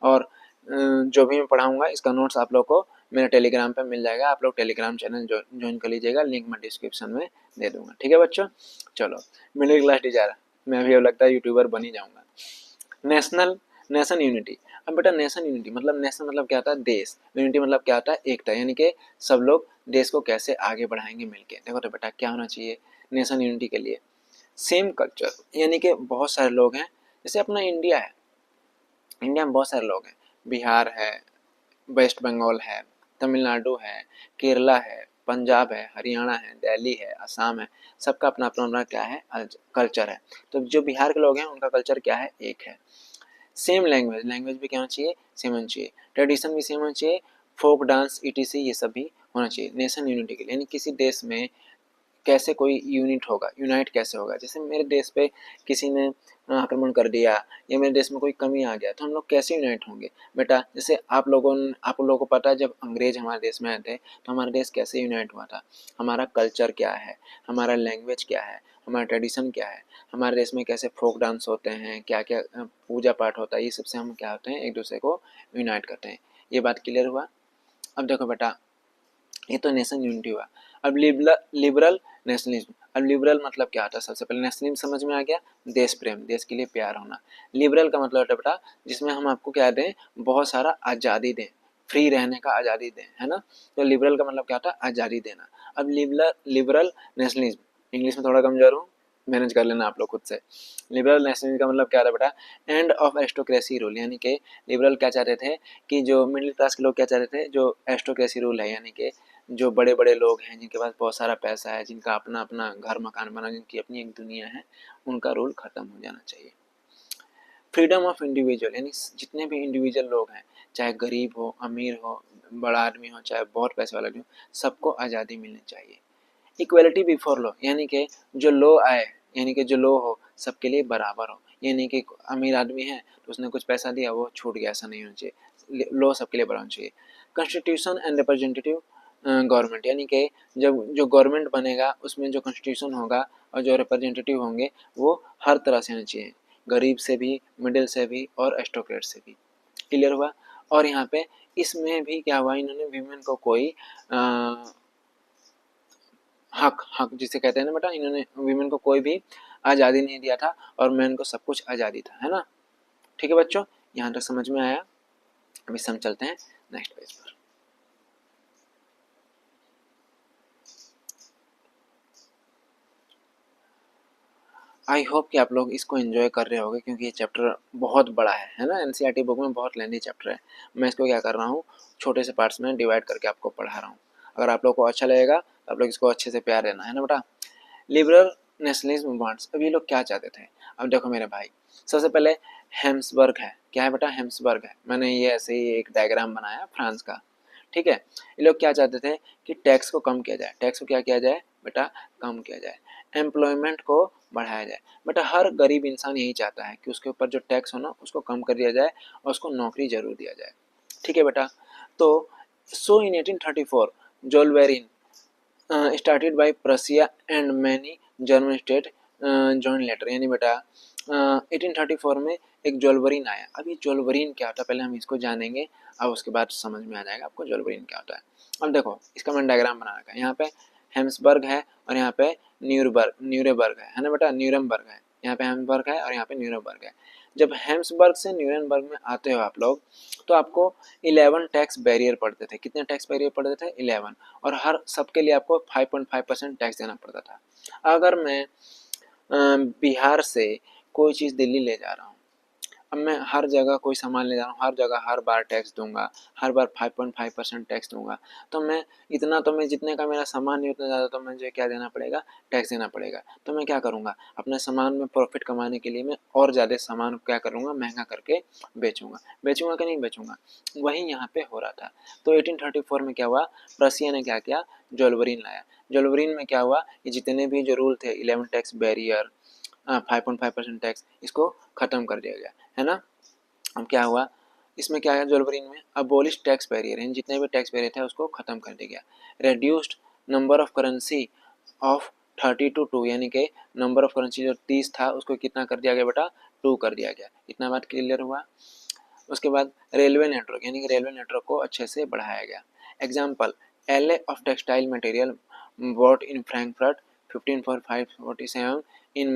A: और जो भी मैं पढ़ाऊँगा इसका नोट्स आप लोग को मेरे टेलीग्राम पे मिल जाएगा। आप लोग टेलीग्राम चैनल ज्वाइन कर लीजिएगा, लिंक मैं डिस्क्रिप्शन में दे दूँगा। ठीक है बच्चों, चलो मिडिल क्लास डिजायर, मैं भी अब लगता है यूट्यूबर बन ही जाऊँगा। National, nation unity. अब बेटा नेशन यूनिटी मतलब, नेशन मतलब क्या होता है? देश। यूनिटी मतलब क्या होता है? एकता, यानी कि सब लोग देश को कैसे आगे बढ़ाएंगे मिलके। देखो तो बेटा क्या होना चाहिए नेशन यूनिटी के लिए? सेम कल्चर, यानी कि बहुत सारे लोग हैं, जैसे अपना इंडिया है, इंडिया में बहुत सारे लोग हैं, बिहार है, वेस्ट बंगाल है, तमिलनाडु है, केरला है, पंजाब है, हरियाणा है, दिल्ली है, असम है, सबका अपना अपना अपना क्या है? कल्चर है। तो जो बिहार के लोग हैं उनका कल्चर क्या है? एक है। सेम लैंग्वेज, लैंग्वेज भी क्या होना चाहिए? सेम होना चाहिए। ट्रेडिशन भी सेम होना चाहिए, फोक डांस ईटीसी ये सब भी होना चाहिए नेशन यूनिटी के लिए, यानी किसी देश में कैसे कोई यूनिट होगा, यूनाइट कैसे होगा। जैसे मेरे देश पे किसी ने आक्रमण कर दिया या मेरे देश में कोई कमी आ गया तो हम लोग कैसे यूनाइट होंगे बेटा। जैसे आप लोगों को पता है जब अंग्रेज हमारे देश में आए थे तो हमारा देश कैसे यूनाइट हुआ था, हमारा कल्चर क्या है, हमारा लैंग्वेज क्या है, हमारा ट्रेडिशन क्या है, हमारे देश में कैसे फोक डांस होते हैं, क्या क्या पूजा पाठ होता है, ये सबसे हम क्या होते हैं एक दूसरे को यूनाइट करते हैं। ये बात क्लियर हुआ। अब देखो बेटा ये तो नेशन यूनिटी हुआ। अब लिबरल नेशनलिज्म, अब लिबरल मतलब क्या होता है, सबसे पहले नेशनलिज्म समझ में आ गया, देश प्रेम, देश के लिए प्यार होना। लिबरल का मतलब है बेटा जिसमें हम आपको क्या दें, बहुत सारा आज़ादी दें, फ्री रहने का आज़ादी दें, है ना। तो लिबरल का मतलब क्या होता है, आज़ादी देना। अब लिबरल नेशनलिज्म, इंग्लिश में थोड़ा कमजोर हूँ, मैनेज कर लेना आप लोग खुद से। लिबरल नेशनलिज्म का मतलब क्या था बेटा, एंड ऑफ एरिस्टोक्रेसी रूल, यानी कि लिबरल क्या चाहते थे कि जो मिडिल क्लास के लोग क्या चाहते थे, जो एरिस्टोक्रेसी रूल है, यानी कि जो बड़े बड़े लोग हैं जिनके पास बहुत सारा पैसा है, जिनका अपना अपना घर मकान बना, जिनकी अपनी एक दुनिया है, उनका रूल खत्म हो जाना चाहिए। फ्रीडम ऑफ इंडिविजुअल, यानी जितने भी इंडिविजुअल लोग हैं, चाहे गरीब हो, अमीर हो, बड़ा आदमी हो, चाहे बहुत पैसे वाला भी हो, सबको आज़ादी मिलनी चाहिए। इक्वलिटी बिफोर लॉ, यानी कि जो लॉ आए, यानी कि जो लॉ हो सबके लिए बराबर हो, यानी कि अमीर आदमी है तो उसने कुछ पैसा दिया वो छूट गया, ऐसा नहीं होना चाहिए, लॉ सबके लिए बराबर होना चाहिए। कॉन्स्टिट्यूशन एंड रिप्रेजेंटेटिव गवर्नमेंट, यानी कि जब जो गवर्नमेंट बनेगा उसमें जो कॉन्स्टिट्यूशन होगा और जो रिप्रेजेंटेटिव होंगे वो हर तरह से होने चाहिए, गरीब से भी, मिडिल से भी और एरिस्टोक्रेट से भी। क्लियर हुआ। और यहाँ पे इसमें भी क्या हुआ, इन्होंने विमेन को कोई हक जिसे कहते हैं ना बेटा, इन्होंने विमेन को कोई भी आज़ादी नहीं दिया था और मैन को सब कुछ आज़ादी था, है ना। ठीक है बच्चों, यहाँ तक समझ में आया। अभी हम चलते हैं नेक्स्ट पेज पर। आई होप कि आप लोग इसको एंजॉय कर रहे होंगे क्योंकि ये चैप्टर बहुत बड़ा है ना। एनसीईआरटी बुक में बहुत लेंथी चैप्टर है। मैं इसको क्या कर रहा हूँ, छोटे से पार्ट्स में डिवाइड करके आपको पढ़ा रहा हूँ। अगर आप लोग को अच्छा लगेगा तो आप लोग इसको अच्छे से प्यार देना, है ना बेटा। लिबरल नेशनलिज्म वांट्स, अब ये लोग क्या चाहते थे। अब देखो मेरे भाई, सबसे पहले हेम्सबर्ग है, क्या है बेटा, हेम्सबर्ग है। मैंने ये ऐसे ही एक डायग्राम बनाया फ्रांस का, ठीक है। ये लोग क्या चाहते थे कि टैक्स को कम किया जाए, टैक्स को क्या किया जाए बेटा, कम किया जाए। एम्प्लॉयमेंट को बढ़ाया जाए, बेटा हर गरीब इंसान यही चाहता है कि उसके ऊपर जो टैक्स हो ना उसको कम कर दिया जाए और उसको नौकरी जरूर दिया जाए, ठीक है बेटा। तो so in 1834 Zollverein started by Prussia and many German state join later, यानी बेटा 1834 में एक जोल्वरिन आया। अब ये जोल्वरिन क्या होता है पहले हम इसको जानेंगे, अब उसके बाद समझ में आ जाएगा आपको जोल्वरिन क्या होता है। अब देखो इसका मैंने डायग्राम बना रखा है, यहाँ पे हेम्सबर्ग है और यहाँ पे न्यूरेबर्ग है ना बेटा, न्यूरमबर्ग है, यहाँ पे हेम्सबर्ग है और यहाँ पे न्यूरमबर्ग है। जब हेम्सबर्ग से न्यूरमबर्ग में आते हो आप लोग तो आपको 11 टैक्स बैरियर पड़ते थे। कितने टैक्स बैरियर पड़ते थे, 11, और हर सबके लिए आपको 5.5% टैक्स देना पड़ता था। अगर मैं बिहार से कोई चीज़ दिल्ली ले जा रहा हूँ, अब मैं हर जगह कोई सामान ले जा रहा हूँ, हर जगह हर बार टैक्स दूंगा, हर बार 5.5% टैक्स दूंगा, तो मैं इतना तो मैं जितने का मेरा सामान नहीं उतना ज़्यादा तो मुझे क्या देना पड़ेगा, टैक्स देना पड़ेगा। तो मैं क्या करूँगा, अपने सामान में प्रॉफिट कमाने के लिए मैं और ज़्यादा सामान क्या करूँगा, महंगा करके बेचूंगा कि नहीं बेचूंगा, वही यहाँ पे हो रहा था। तो 1834 में क्या हुआ, प्रसिया ने क्या किया, जोल्वरिन लाया। जोल्वरिन में क्या हुआ कि जितने भी जो रूल थे 11 टैक्स बैरियर, 5.5% टैक्स, इसको खत्म कर दिया गया, है ना। अब क्या हुआ, इसमें क्या है जोल्वरिन में, अबोलिश टैक्स बैरियर, यानी जितने भी टैक्स बैरियर थे उसको खत्म कर दिया गया। Reduced number of currency of 30 to 2, यानी कि नंबर ऑफ करेंसी जो 30 था उसको कितना कर दिया गया बेटा, 2 कर दिया गया। इतना बात क्लियर हुआ। उसके बाद रेलवे नेटवर्क, यानी कि रेलवे नेटवर्क को अच्छे से बढ़ाया गया। Example, ell of textile material bought in Frankfurt 15.547, in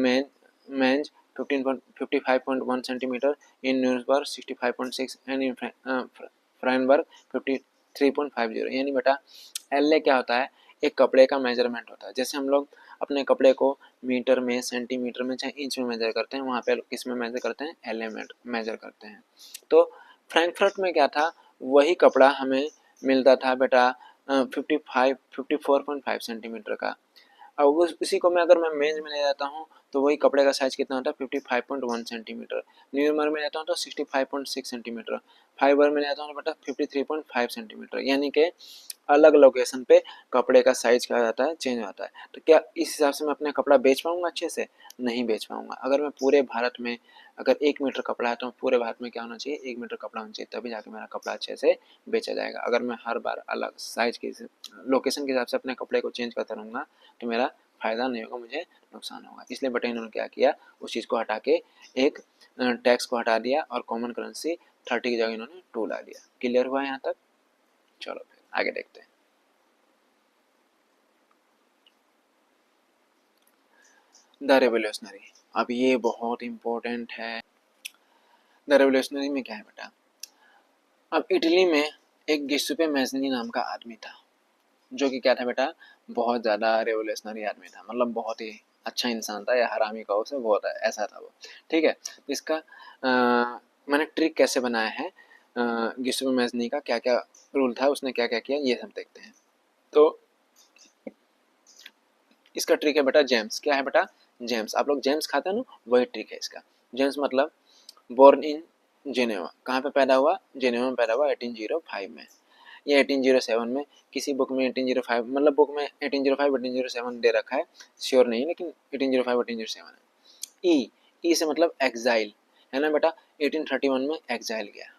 A: Mainz 55.1 centimetre, in Nuremberg 65.6 and in Freiburg 53.50, यानी बेटा एल क्या होता है, एक कपड़े का मेजरमेंट होता है। जैसे हम लोग अपने कपड़े को मीटर में, सेंटीमीटर में, चाहे इंच में मेजर करते हैं, वहाँ पे किस में मेजर करते हैं, एल में मेजर करते हैं। तो फ्रैंकफर्ट में क्या था, वही कपड़ा हमें मिलता था बेटा 54.5 सेंटीमीटर का। अब उसी को मैं अगर मैं मेंज में ले जाता हूँ तो वही कपड़े का साइज कितना होता है 55.1 सेंटीमीटर। न्यूमर में लेता हूँ तो 65.6 सेंटीमीटर, फाइबर में लेता हूँ तो बेटा 53.5 सेंटीमीटर, यानी कि अलग लोकेशन पे कपड़े का साइज क्या जाता है, चेंज होता है। तो क्या इस हिसाब से मैं अपना कपड़ा बेच पाऊंगा अच्छे से? नहीं बेच पाऊंगा। अगर मैं पूरे भारत में अगर 1 मीटर कपड़ा है तो पूरे भारत में क्या होना चाहिए, 1 मीटर कपड़ा होना चाहिए, तभी जाके मेरा कपड़ा अच्छे से बेचा जाएगा। अगर मैं हर बार अलग साइज के लोकेशन के हिसाब से अपने कपड़े को चेंज करता रहूँगा तो मेरा फायदा नहीं होगा, मुझे नुकसान होगा। इसलिए बेटा इन्होंने क्या किया, उस चीज़ को हटा के एक टैक्स को हटा दिया और कॉमन करेंसी 30 की जगह इन्होंने 2 ला दिया। क्लियर हुआ यहाँ तक? चलो फिर आगे देखते हैं। द रेवोल्यूशनरी, अब ये बहुत इंपॉर्टेंट है। द रेवोल्यूशनरी में क्या है बेटा, अब इटली में एक गिउसेppe मैज़नी नाम का आदमी था, जो कि क्या था बेटा, बहुत ज़्यादा रेवोल्यूशनरी आदमी था, मतलब बहुत ही अच्छा इंसान था, या हरामी कहो उसे, वो था, ऐसा था वो। ठीक है, तो इसका मैंने ट्रिक कैसे बनाया है, गिउसेppe मैज़नी का क्या क्या रूल था, उसने क्या क्या किया, ये सब देखते हैं। तो इसका ट्रिक है बेटा जेम्स। क्या है बेटा? जेम्स। आप लोग जेम्स खाते हैं ना, वही ट्रिक है इसका। जेम्स मतलब बोर्न इन जेनेवा, कहाँ पे पैदा हुआ, जेनेवा में पैदा हुआ 1805 में, या 1807 में, किसी बुक में 1805, मतलब बुक में 1805 1807 दे रखा है, श्योर नहीं, लेकिन 1805 1807 है। ई से मतलब एग्जाइल है ना बेटा, 1831 में एग्जाइल गया।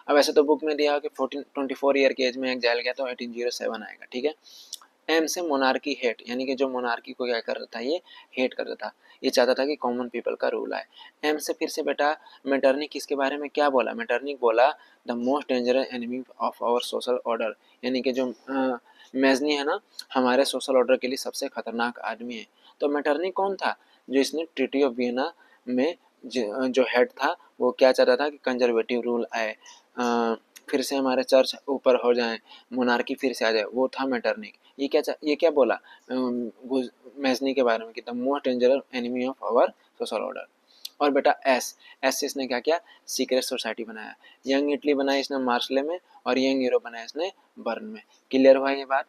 A: अब ऐसे तो बुक में दिया कि 24 ईयर की एज में एग्जाइल गया, तो 1807 आएगा। ठीक है। एम से मोनार्की हेट, यानी कि जो मोनार्की को क्या कर रहा था, ये हेट कर रहा था, ये चाहता था कि कॉमन पीपल का रूल आए। एम से फिर से बेटा मेटरनिक किसके बारे में क्या बोला, मेटरनिक बोला the most dangerous enemy of our social order, यानी कि जो मैजनी है ना, हमारे सोशल ऑर्डर के लिए सबसे खतरनाक आदमी है। तो मेटरनिक कौन था, जो इसने ट्रीटी ऑफ वियना में जो हेड था, वो क्या चाहता था कि कंजर्वेटिव रूल आए, फिर से हमारे चर्च ऊपर हो जाए, मोनार्की फिर से आ जाए, वो था मेटरनिक। ये क्या बोला मैजनी के बारे में कि the most dangerous enemy of our social order. और बेटा एस से इसने क्या किया, सीक्रेट सोसाइटी बनाया। यंग इटली बनाया इसने मार्शले में, और यंग यूरोप बनाया इसने बर्न में। क्लियर हुआ ये बात?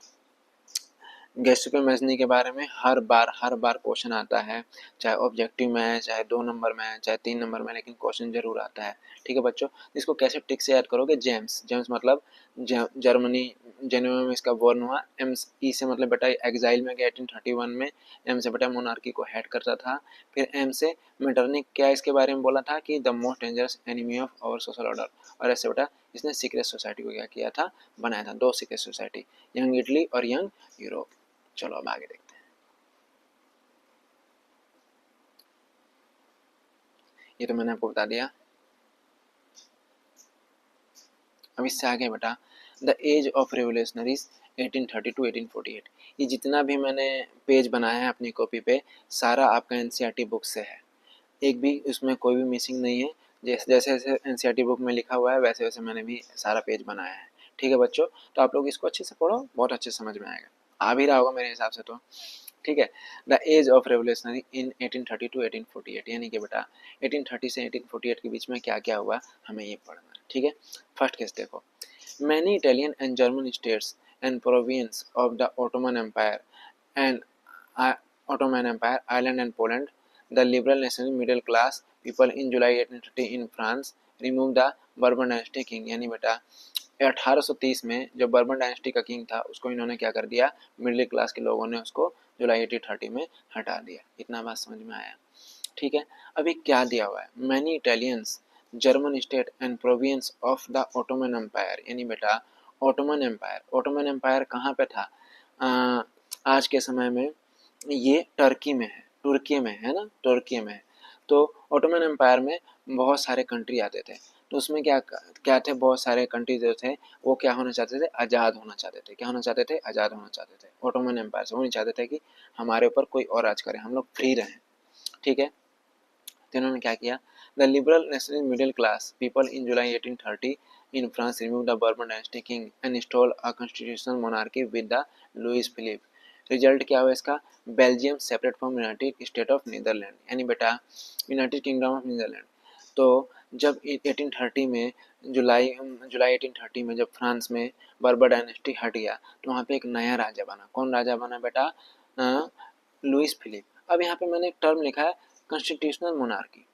A: गिउसेppe मैज़नी के बारे में हर बार क्वेश्चन आता है, चाहे ऑब्जेक्टिव में है, चाहे 2 नंबर में है, चाहे 3 नंबर में, लेकिन क्वेश्चन जरूर आता है। ठीक है बच्चों, इसको कैसे ट्रिक से याद करोगे, जेम्स। जेम्स मतलब जर्मनी, जेनेवा में इसका बॉर्न हुआ। एम ई से मतलब बेटा एग्जाइल में गया 1831 में। एम से बेटा मोनार्की को हेड करता था। फिर एम से मेटरनिक क्या इसके बारे में बोला था कि the most dangerous enemy of our social order. और ऐसे बेटा इसने सीक्रेट सोसाइटी को क्या किया था, बनाया था, 2 सीक्रेट सोसाइटी, यंग इटली और यंग यूरोप। चलो अब आगे देखते हैं। ये तो मैंने आपको बता दिया। अब इससे आगे बेटा the age of revolutionaries 1830 to 1848। ये जितना भी मैंने पेज बनाया है अपनी कॉपी पे, सारा आपका एनसीईआरटी बुक से है, एक भी उसमें कोई भी मिसिंग नहीं है। जैसे जैसे एनसीईआरटी बुक में लिखा हुआ है, वैसे वैसे मैंने भी सारा पेज बनाया है। ठीक है बच्चों, तो आप लोग इसको अच्छे से पढ़ो, बहुत अच्छे समझ में आएगा, आ भी रहा होगा मेरे हिसाब से तो। ठीक है। The age of revolutionary in 1830 to 1848, यानी कि बेटा 1830 से 1848 के बीच में क्या क्या हुआ, हमें ये पढ़ना है। ठीक है। फर्स्ट केस देखो, many Italian and German states and province of the Ottoman Empire and Ireland and Poland, the liberal national middle class people in July 1830 in France removed the Bourbon dynasty king, यानी बेटा 1830 में जो bourbon dynasty का king था, उसको इन्होंने क्या कर दिया, मिडिल क्लास के लोगों ने उसको जुलाई 1830 में हटा दिया। इतना बात समझ में आया? ठीक है। अभी क्या दिया हुआ है, many Italians German state and province of the Ottoman Empire, यानी बेटा ऑटोमन एम्पायर कहाँ पे था, आज के समय में ये टर्की में है, तुर्की में है ना, तुर्की में है। तो ऑटोमन एम्पायर में बहुत सारे कंट्री आते थे, तो उसमें क्या क्या थे, बहुत सारे कंट्री जो थे वो क्या होना चाहते थे, आज़ाद होना चाहते थे। क्या होना चाहते थे, आज़ाद होना चाहते थे। ऑटोमन एम्पायर से वो नहीं चाहते थे कि हमारे ऊपर कोई और राज करे, हम लोग फ्री रहें। ठीक है। तो इन्होंने क्या किया, the liberal national middle class people in July 1830 in France remove the Bourbon dynasty king and install a constitutional monarchy with the Louis Philippe. Result क्या हुआ इसका, Belgium separate from United State of Netherland, यानी बेटा United kingdom of Netherlands. तो जब 1830 में जुलाई जुलाई 1830 में जब फ्रांस में बर्बर डायनेस्टी हट गया, तो वहाँ पे एक नया राजा बना। कौन राजा बना बेटा, लुइस फिलिप। अब यहाँ पे मैंने एक टर्म लिखा है कॉन्स्टिट्यूशनल मोनार्की।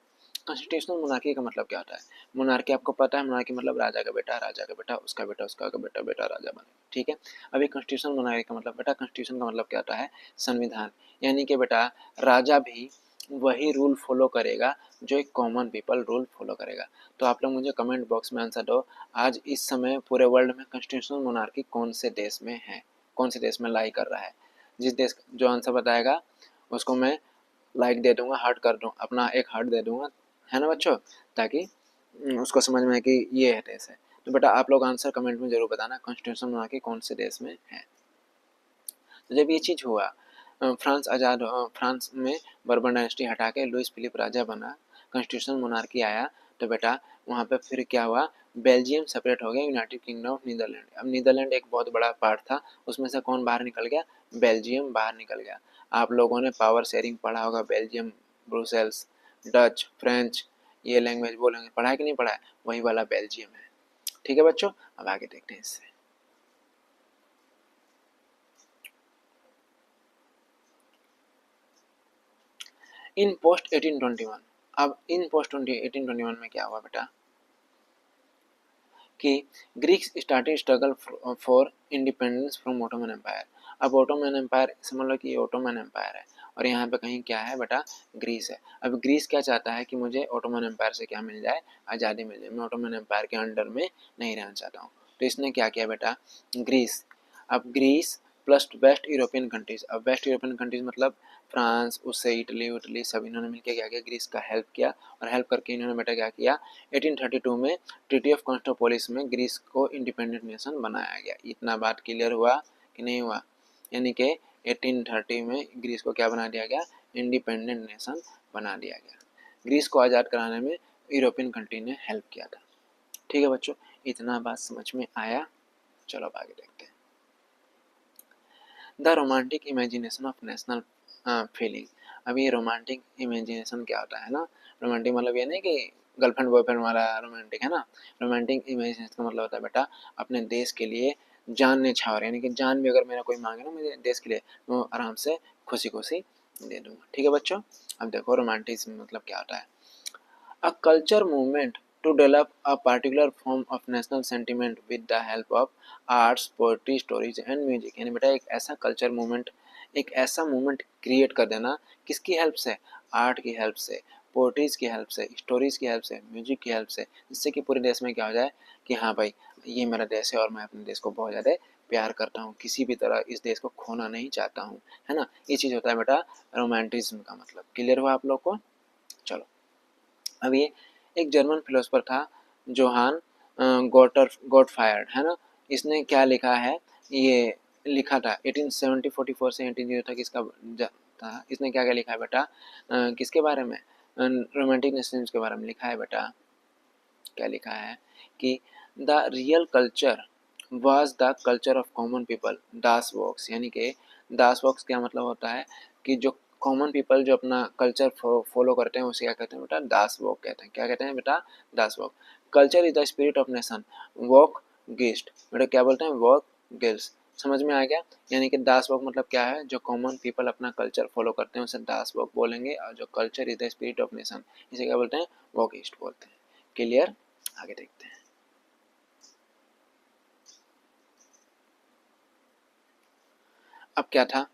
A: कॉन्स्टिट्यूशनल मोनार्की का मतलब क्या होता है? मोनार्की आपको पता है, मोनार्की मतलब राजा का बेटा, राजा का बेटा, उसका बेटा, उसका बेटा, बेटा राजा बने, ठीक है। अभी कॉन्स्टिट्यूशनल मोनार्की का मतलब बेटा, कॉन्स्टिट्यूशन का मतलब क्या होता है? संविधान। यानी कि बेटा राजा भी वही रूल फॉलो करेगा जो एक कॉमन पीपल रूल फॉलो करेगा। तो आप लोग मुझे कमेंट बॉक्स में आंसर दो, आज इस समय पूरे वर्ल्ड में कॉन्स्टिट्यूशनल मोनार्की कौन से देश में है, कौन से देश में लाई कर रहा है। जिस देश जो आंसर बताएगा उसको मैं लाइक दे दूंगा, हार्ट कर दूँ, अपना एक हार्ट दे दूंगा, है ना बच्चों, ताकि उसको समझ में आए कि ये है देश है। तो बेटा आप लोग आंसर कमेंट में जरूर बताना, कॉन्स्टिट्यूशन मोनार्की कौन से देश में है। तो जब ये चीज़ हुआ, फ्रांस में बर्बन डायनेस्टी हटा के लुइस फिलिप राजा बना, कॉन्स्टिट्यूशनल मोनार्की आया, तो बेटा वहाँ पे फिर क्या हुआ, बेल्जियम सेपरेट हो गया यूनाइटेड किंगडम ऑफ नीदरलैंड। अब नीदरलैंड एक बहुत बड़ा पार्ट था, उसमें से कौन बाहर निकल गया? बेल्जियम बाहर निकल गया। आप लोगों ने पावर शेयरिंग पढ़ा होगा, बेल्जियम, ब्रुसेल्स, डच, फ्रेंच, ये लैंग्वेज बोलेंगे, पढ़ा है कि नहीं पढ़ा है? वही वाला बेल्जियम है, ठीक है बच्चों। अब आगे देखते हैं इससे। इन पोस्ट 1821, अब इन पोस्ट 1821 में क्या हुआ बेटा कि Greeks started struggle for independence from Ottoman Empire. अब ओटोमन एम्पायर समझ लो कि ये ओटोमन एम्पायर है और यहाँ पे कहीं क्या है बेटा? ग्रीस है। अब ग्रीस क्या चाहता है कि मुझे ओटोमन एम्पायर से क्या मिल जाए? आज़ादी मिल जाए, मैं ओटोमन एम्पायर के अंडर में नहीं रहना चाहता हूँ। तो इसने क्या किया बेटा? ग्रीस, अब Greece plus west European countries, अब वेस्ट यूरोपियन कंट्रीज मतलब फ्रांस, उससे इटली उटली सब इन्होंने मिलकर क्या किया? ग्रीस का हेल्प किया, और हेल्प करके इन्होंने बेटा क्या किया? 1832 में ट्रीटी ऑफ कॉन्स्टेंटिनोपल में ग्रीस को इंडिपेंडेंट नेशन बनाया गया। इतना बात क्लियर हुआ कि नहीं हुआ? यानी कि 1830 में ग्रीस को क्या बना दिया गया? इंडिपेंडेंट नेशन बना दिया गया। ग्रीस को आज़ाद कराने में यूरोपियन कंट्री ने हेल्प किया था, ठीक है बच्चों। इतना बात समझ में आया? चलो अब आगे देखते हैं। The romantic imagination of national feeling. अब ये रोमांटिक इमेजिनेशन क्या होता है ना? रोमांटिक मतलब ये नहीं कि गर्लफ्रेंड बॉयफ्रेंड वाला रोमांटिक, है ना। रोमांटिक इमेजिनेशन का मतलब होता है बेटा अपने देश के लिए जान न्यौछावर, यानी कि जान भी अगर मेरा कोई मांगे ना मेरे देश के लिए, तो आराम से खुशी खुशी दे दूंगा, ठीक है बच्चों। अब देखो रोमांटिज्म मतलब क्या होता है? A culture movement to develop a particular form of national sentiment with the help of arts, poetry, stories and music। यानी बेटा एक ऐसा कल्चर मूवमेंट, एक ऐसा मूवमेंट क्रिएट कर देना, किसकी हेल्प से? आर्ट की हेल्प से, पोएट्रीज की हेल्प से, स्टोरीज की हेल्प से, म्यूजिक की हेल्प से, जिससे कि पूरे देश में क्या हो जाए कि हाँ भाई ये मेरा देश है और मैं अपने देश को बहुत ज़्यादा प्यार करता हूँ, किसी भी तरह इस देश को खोना नहीं चाहता हूँ, है ना। ये चीज़ होता है बेटा रोमांटिज्म का मतलब। क्लियर हुआ आप लोग को? चलो अब ये एक जर्मन फिलोसोफर था, जोहान गॉटफायर्ड, है ना। इसने क्या लिखा है? ये लिखा था 1874 से 1800 तक इसका था। इसने क्या क्या लिखा है बेटा? किसके बारे में? रोमांटिक नेशनलिज्म के बारे में लिखा है बेटा। क्या लिखा है कि the real culture was the culture of common people, das वॉक्स। यानी कि दास वॉक्स क्या मतलब होता है कि जो कॉमन पीपल जो अपना कल्चर फॉलो करते हैं उसे क्या कहते हैं बेटा? दास वॉक कहते हैं। क्या कहते हैं बेटा? Das Volk. Culture is the spirit of nation, Volksgeist, बेटा क्या बोलते हैं? वॉक गिल्स। समझ में आ गया? यानी कि दास वॉक मतलब क्या है? जो कॉमन पीपल अपना कल्चर फॉलो करते हैं उसे दास वॉक बोलेंगे, और जो culture is the spirit of nation इसे क्या बोलते हैं? वॉक ईस्ट बोलते हैं। क्लियर? आगे देखते हैं। अब क्या था?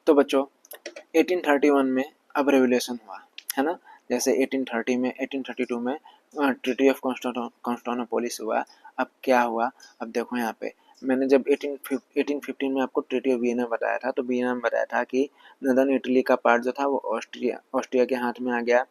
A: तो बच्चों 1831 में अब रेवोल्यूशन हुआ, है ना। जैसे 1830 में 1832 में ट्रीटी ऑफ कॉन्स्टेंटिनोपल हुआ। अब क्या हुआ? अब देखो यहाँ पे मैंने जब 1815 में आपको ट्रीटी ऑफ वियना बताया था, तो वियना में बताया था कि नदर्न इटली का पार्ट जो था वो ऑस्ट्रिया के हाथ में आ गया,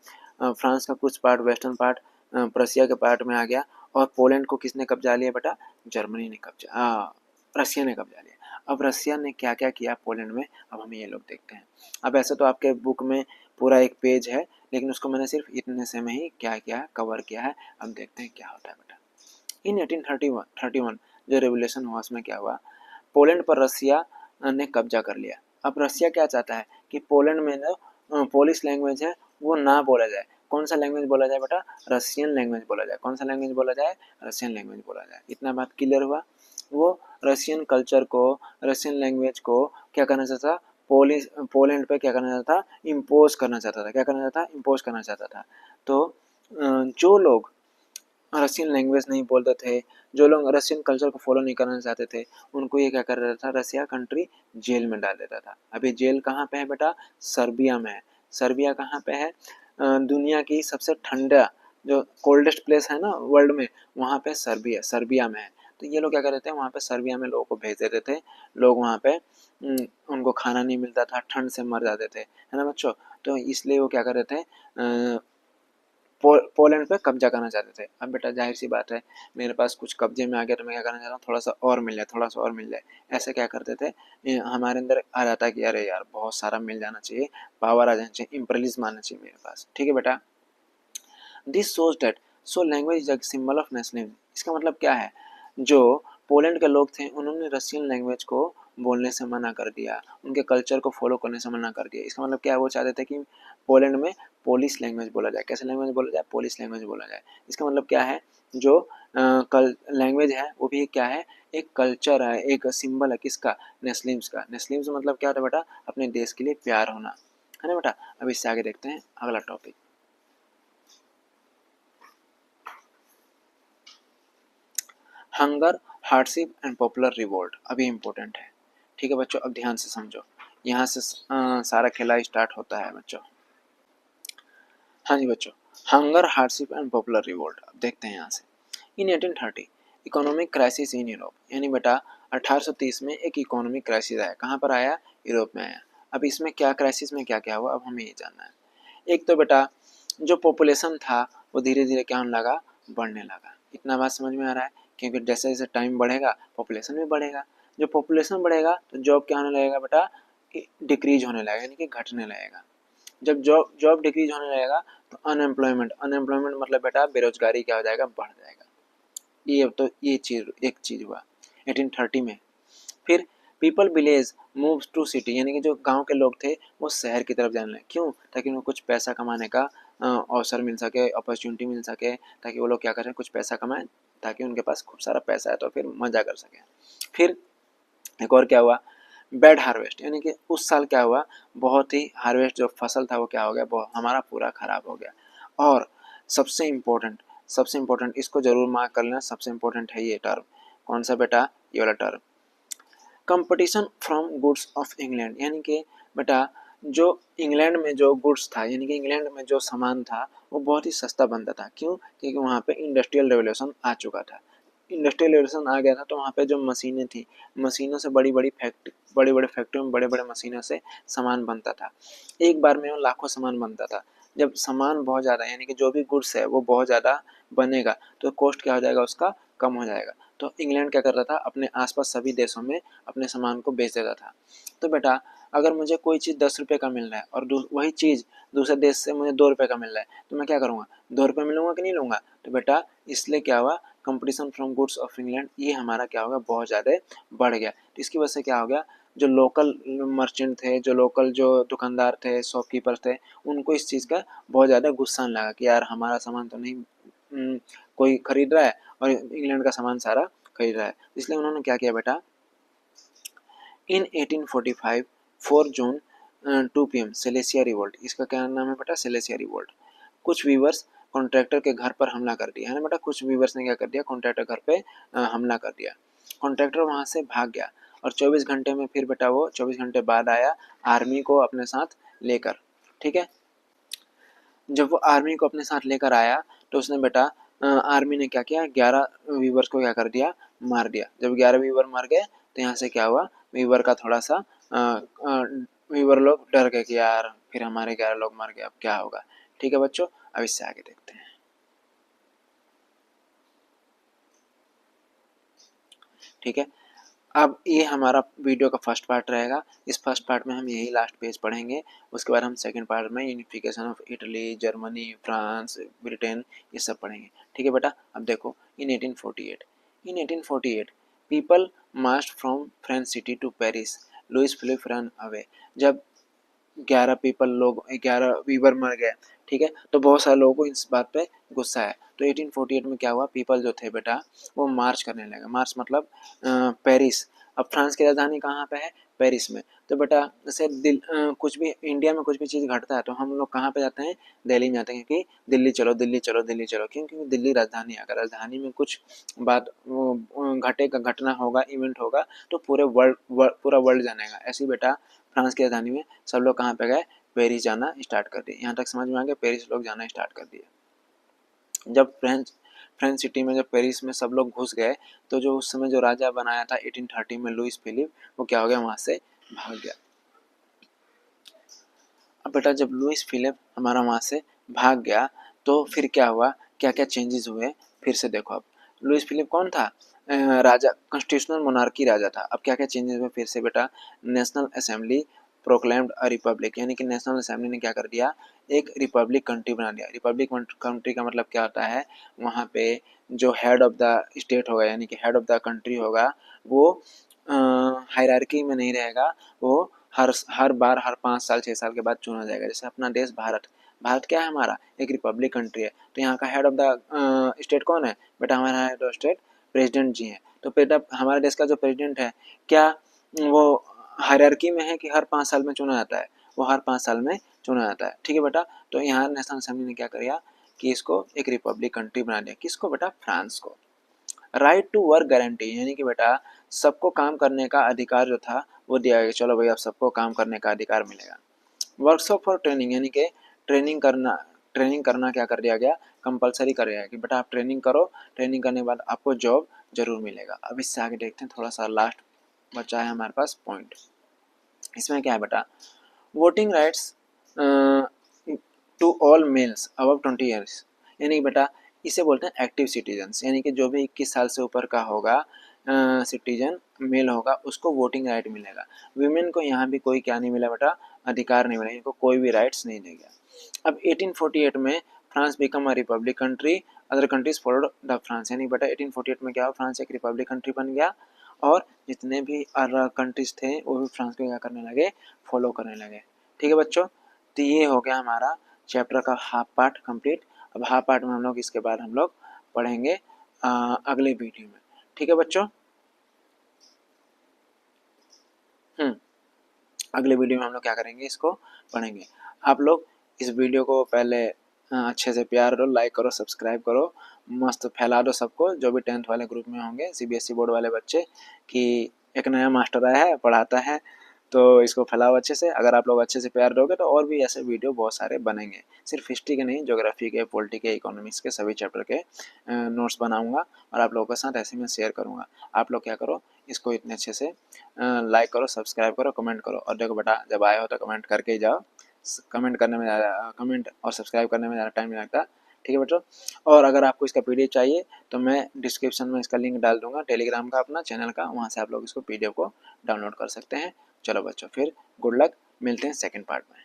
A: फ्रांस का कुछ पार्ट, वेस्टर्न पार्ट प्रशिया के पार्ट में आ गया, और पोलैंड को किसने कब्जा लिया बेटा? जर्मनी ने कब्जा, रशिया ने कब्जा लिया। अब रशिया ने क्या क्या किया पोलैंड में, अब हम ये लोग देखते हैं। अब ऐसे तो आपके बुक में पूरा एक पेज है, लेकिन उसको मैंने सिर्फ इतने से में ही क्या किया है? कवर किया है। अब देखते हैं क्या होता है बेटा। इन 1831 जो रेवोल्यूशन हुआ उसमें क्या हुआ? पोलैंड पर रसिया ने कब्जा कर लिया। अब रसिया क्या चाहता है कि पोलैंड में जो पोलिश लैंग्वेज है वो ना बोला जाए। कौन सा लैंग्वेज बोला जाए बेटा? रशियन लैंग्वेज बोला जाए। कौन सा लैंग्वेज बोला जाए? रशियन लैंग्वेज बोला जाए। इतना बात क्लियर हुआ? वो रशियन कल्चर को, रशियन लैंग्वेज को क्या करना चाहता था, पोलैंड पे क्या करना चाहता था, इम्पोज करना चाहता था। क्या करना चाहता था, इम्पोज करना चाहता था। तो जो लोग रशियन लैंग्वेज नहीं बोलते थे, जो लोग रशियन कल्चर को फॉलो नहीं करना चाहते थे, उनको ये क्या कर देता था, रशिया कंट्री जेल में डाल देता था। अभी जेल कहाँ पे है बेटा, सर्बिया में है। सर्बिया कहाँ पे है, दुनिया की सबसे ठंडा जो कोल्डेस्ट प्लेस है ना वर्ल्ड में, वहाँ पे सर्बिया में है। तो ये लोग क्या कर रहे थे, वहाँ पे सर्बिया में लोगों को भेज देते थे। लोग वहाँ पे उनको खाना नहीं मिलता था, ठंड से मर जाते थे, है ना बच्चों। तो इसलिए वो क्या कर रहे थे, पोलैंड पे कब्जा करना चाहते थे। अब बेटा जाहिर सी बात है, मेरे पास कुछ कब्जे में आ गया तो मैं क्या करना चाहता हूँ, थोड़ा सा और मिल जाए, थोड़ा सा और मिल जाए। ऐसे क्या करते थे, हमारे अंदर आ जाता है कि अरे यार बहुत सारा मिल जाना चाहिए, पावर आ जाना चाहिए, इम्परलिज्म आना चाहिए मेरे पास। ठीक है बेटा, this shows that so language is a symbol of nationalism. इसका मतलब क्या है, जो पोलैंड के लोग थे उन्होंने रशियन लैंग्वेज को बोलने से मना कर दिया, उनके कल्चर को फॉलो करने से मना कर दिया। इसका मतलब क्या है, वो चाहते थे कि पोलैंड में पोलिश लैंग्वेज बोला जाए। कैसे लैंग्वेज बोला जाए, पोलिश लैंग्वेज बोला जाए। इसका मतलब क्या है, जो लैंग्वेज है वो भी क्या है, एक कल्चर है, एक सिंबल है किसका, नेशनलिज्म का। नेशनलिज्म मतलब क्या होता है बेटा, अपने देश के लिए प्यार होना, है ना बेटा। अब इससे आगे देखते हैं अगला topic, hunger, hardship and popular revolt. अभी इम्पोर्टेंट है, ठीक है बच्चों। अब ध्यान से समझो, यहाँ से सारा खेला स्टार्ट होता है बच्चों। हाँ जी बच्चों, hunger, hardship and popular revolt. अब देखते हैं यहाँ से। इन 1830 इकोनॉमिक क्राइसिस इन यूरोप, यानी बेटा 1830 में एक इकोनॉमिक क्राइसिस आया। कहाँ पर आया, यूरोप में आया। अब इसमें क्या क्राइसिस में क्या क्या हुआ, अब हमें ये जानना है। एक तो बेटा जो पॉपुलेशन था वो धीरे धीरे क्या होने लगा, बढ़ने लगा। इतना बात समझ में आ रहा है, क्योंकि जैसे जैसे टाइम बढ़ेगा पॉपुलेशन भी बढ़ेगा। जो पॉपुलेशन बढ़ेगा तो जॉब क्या होने लगेगा बेटा, डिक्रीज होने लगेगा, यानी कि घटने लगेगा। जब जॉब जॉब डिक्रीज होने लगेगा तो अनएम्प्लॉयमेंट मतलब बेटा बेरोजगारी क्या हो जाएगा, बढ़ जाएगा। ये चीज एक चीज हुआ 1830 में। फिर people village move to city, यानी कि जो गांव के लोग थे वो शहर की तरफ जाने लगे। क्यों, ताकि उनको कुछ पैसा कमाने का अवसर मिल सके, अपॉर्चुनिटी मिल सके, ताकि वो लोग क्या करें, कुछ पैसा कमाएं, ताकि उनके पास खूब सारा पैसा है तो फिर मजा कर सकें। फिर एक और क्या हुआ, बैड हार्वेस्ट, यानी कि उस साल क्या हुआ, बहुत ही हार्वेस्ट जो फसल था वो क्या हो गया, हमारा पूरा खराब हो गया। और सबसे इम्पोर्टेंट इसको जरूर मार्क कर लेना, सबसे इम्पोर्टेंट है ये टर्म। कौन सा बेटा, ये वाला term, competition from goods of England, यानी कि बेटा जो इंग्लैंड में जो गुड्स था, यानी कि इंग्लैंड में जो सामान था वो बहुत ही सस्ता बनता था। क्यों, क्योंकि वहाँ पे इंडस्ट्रियल रेवोल्यूशन आ चुका था। इंडस्ट्रियल रेवोल्यूशन आ गया था तो वहाँ पे जो मशीनें थी, मशीनों से बड़ी बड़ी फैक्ट्री में बड़े बड़े मशीनों से सामान बनता था। एक बार में लाखों सामान बनता था। जब सामान बहुत ज़्यादा, यानी कि जो भी गुड्स है वो बहुत ज़्यादा बनेगा तो कॉस्ट क्या हो जाएगा, उसका कम हो जाएगा। तो इंग्लैंड क्या करता था, अपने आसपास सभी देशों में अपने सामान को बेच देता था। तो बेटा अगर मुझे कोई चीज़ 10 रुपये का मिल रहा है और वही चीज़ दूसरे देश से मुझे 2 रुपये का मिल रहा है, तो मैं क्या करूँगा, 2 रुपये में लूँगा कि नहीं लूँगा। तो बेटा इसलिए क्या हुआ, competition from goods of England ये हमारा क्या होगा, बहुत ज़्यादा बढ़ गया। तो इसकी वजह से क्या हो गया, जो लोकल मर्चेंट थे, जो लोकल जो दुकानदार थे, शॉपकीपर थे, उनको इस चीज़ का बहुत ज़्यादा गुस्सा आने लगा कि यार हमारा सामान तो नहीं कोई खरीद रहा है और इंग्लैंड का सामान सारा खरीद रहा है। इसलिए उन्होंने क्या किया बेटा, इन 1845 4 जून 2 PM सेलेसिया रिवोल्ट, इसका क्या नाम है बेटा, सेलेसिया रिवोल्ट। कुछ वीवर्स कॉन्ट्रैक्टर के घर पर हमला कर दिया, है ना बेटा। कुछ वीवर्स ने क्या कर दिया, कॉन्ट्रैक्टर घर पे हमला कर दिया। कॉन्ट्रैक्टर वहां से भाग गया और 24 घंटे में फिर बेटा वो 24 घंटे बाद आया आर्मी को अपने साथ लेकर। ठीक है, जब वो आर्मी को अपने साथ लेकर आया तो उसने बेटा आर्मी ने क्या किया, 11 वीवर्स को क्या कर दिया, मार दिया। जब 11 वीवर मर गए तो यहाँ से क्या हुआ, वीवर का थोड़ा सा वीवर लोग डर गए कि यार फिर हमारे 11 लोग मर गए, अब क्या होगा। ठीक है बच्चों, अब इससे आगे देखते हैं। ठीक है, अब ये हमारा वीडियो का फर्स्ट पार्ट रहेगा। इस फर्स्ट पार्ट में हम यही लास्ट पेज पढ़ेंगे। उसके बाद हम सेकंड पार्ट में unification of Italy, Germany, France, Britain ये सब पढ़ेंगे। ठीक है बेटा, अब देखो in 1848 people march from French city to Paris, Louis Philippe run away. जब 11 वीवर मर गए, ठीक है, तो बहुत सारे लोगों को इस बात पे गुस्सा है। तो 1848 में क्या हुआ, पीपल जो थे बेटा वो मार्च करने लगे। मार्च मतलब पेरिस। अब फ्रांस की राजधानी कहाँ पे है, पेरिस में। तो बेटा जैसे कुछ भी इंडिया में कुछ भी चीज़ घटता है तो हम लोग कहाँ पे जाते हैं, दिल्ली में जाते हैं, क्योंकि दिल्ली चलो दिल्ली चलो दिल्ली चलो, क्यों, क्योंकि दिल्ली राजधानी है। अगर राजधानी में कुछ बात घटेगा, घटना होगा, इवेंट होगा तो पूरा वर्ल्ड जानेगा। ऐसे ही बेटा फ्रांस की राजधानी में सब लोग कहाँ पे गए, पेरिस जाना स्टार्ट कर दिए। यहाँ तक समझ में आ गया, पेरिस लोग जाना स्टार्ट कर दिए। जब फ्रेंच सिटी में, जब पेरिस में सब लोग घुस गए तो जो उस समय जो राजा बनाया था 1830 में लुईस फिलिप, वो क्या हो गया, वहाँ से भाग गया। अब बेटा जब लुईस फिलिप हमारा वहाँ से भाग गया तो फिर क्या हुआ, क्या क्या चेंजेस हुए, फिर से देखो। अब लुईस फिलिप कौन था, राजा, कॉन्स्टिट्यूशनल मोनार्की राजा था। अब क्या क्या चेंजेस हुए फिर से बेटा, national assembly proclaimed a republic, यानी कि नेशनल असेंबली ने क्या कर दिया, एक रिपब्लिक कंट्री बना दिया। रिपब्लिक कंट्री का मतलब क्या होता है, वहाँ पे जो हेड ऑफ द स्टेट होगा, यानी कि हेड ऑफ द कंट्री होगा, वो हायरार्की में नहीं रहेगा, वो हर बार हर 5 साल 6 साल के बाद चुना जाएगा। जैसे अपना देश भारत, भारत क्या है हमारा, एक रिपब्लिक कंट्री है, तो यहाँ का हेड ऑफ द स्टेट कौन है बेटा, हमारा हेड ऑफ स्टेट प्रेसिडेंट जी हैं। तो बेटा हमारे देश का जो प्रेसिडेंट है, क्या वो हायरार्की में है कि हर 5 साल में चुना जाता है, वो हर 5 साल में चुना जाता है। ठीक है बेटा, तो यहाँ नेशनल असेंबली ने क्या किया कि इसको एक रिपब्लिक कंट्री बना दिया। किसको बेटा, फ्रांस को। राइट टू वर्क गारंटी, यानी कि बेटा सबको काम करने का अधिकार जो था वो दिया गया। चलो भाई अब सबको काम करने का अधिकार मिलेगा। वर्कशॉप फॉर ट्रेनिंग, यानी कि ट्रेनिंग करना क्या कर दिया गया, कंपलसरी कर दिया गया कि बेटा आप ट्रेनिंग करो, ट्रेनिंग करने के बाद आपको जॉब जरूर मिलेगा। अब इससे आगे देखते हैं, थोड़ा सा लास्ट बचा है हमारे पास पॉइंट। इसमें क्या है बेटा, voting rights to all males above 20 years, यानी बेटा इसे बोलते हैं एक्टिव सिटीजन्स, यानी कि जो भी 21 साल से ऊपर का होगा सिटीजन मेल होगा, उसको वोटिंग राइट मिलेगा। वीमेन को यहाँ भी कोई क्या नहीं मिला बेटा, अधिकार नहीं मिला, इनको कोई भी राइट्स नहीं देगा। अब 1848 में France become a republic country, other countries followed the France, यानी बेटा 1848 में क्या हुआ, फ्रांस एक रिपब्लिक कंट्री बन गया और जितने भी अदर कंट्रीज थे वो भी फ्रांस को क्या करने लगे, फॉलो करने लगे। ठीक है बच्चों, तो ये हो गया हमारा चैप्टर का हाफ पार्ट कंप्लीट। अब हाफ पार्ट में हम लोग इसके बाद हम लोग पढ़ेंगे अगले वीडियो में। ठीक है बच्चों, अगले वीडियो में हम लोग क्या करेंगे, इसको पढ़ेंगे। आप लोग इस वीडियो को पहले अच्छे से प्यार दो, लाइक करो, सब्सक्राइब करो, मस्त फैला दो सबको, जो भी 10th वाले ग्रुप में होंगे, सीबीएसई बोर्ड वाले बच्चे, कि एक नया मास्टर आया है पढ़ाता है, तो इसको फैलाओ अच्छे से। अगर आप लोग अच्छे से प्यार दोगे तो और भी ऐसे वीडियो बहुत सारे बनेंगे, सिर्फ हिस्ट्री के नहीं, ज्योग्राफी के, पॉलिटी के, इकोनॉमिक्स के, सभी चैप्टर के नोट्स बनाऊंगा और आप लोगों के साथ ऐसे में शेयर करूंगा। आप लोग क्या करो, इसको इतने अच्छे से लाइक करो, सब्सक्राइब करो, कमेंट करो। और देखो बेटा जब आए हो तो कमेंट करके ही जाओ, कमेंट करने में कमेंट और सब्सक्राइब करने में ज़्यादा टाइम नहीं लगता। ठीक है बच्चों, और अगर आपको इसका पीडीएफ चाहिए तो मैं डिस्क्रिप्शन में इसका लिंक डाल दूंगा, टेलीग्राम का अपना चैनल का, वहाँ से आप लोग इसको पीडीएफ को डाउनलोड कर सकते हैं। चलो बच्चों फिर गुड लक, मिलते हैं सेकंड पार्ट में।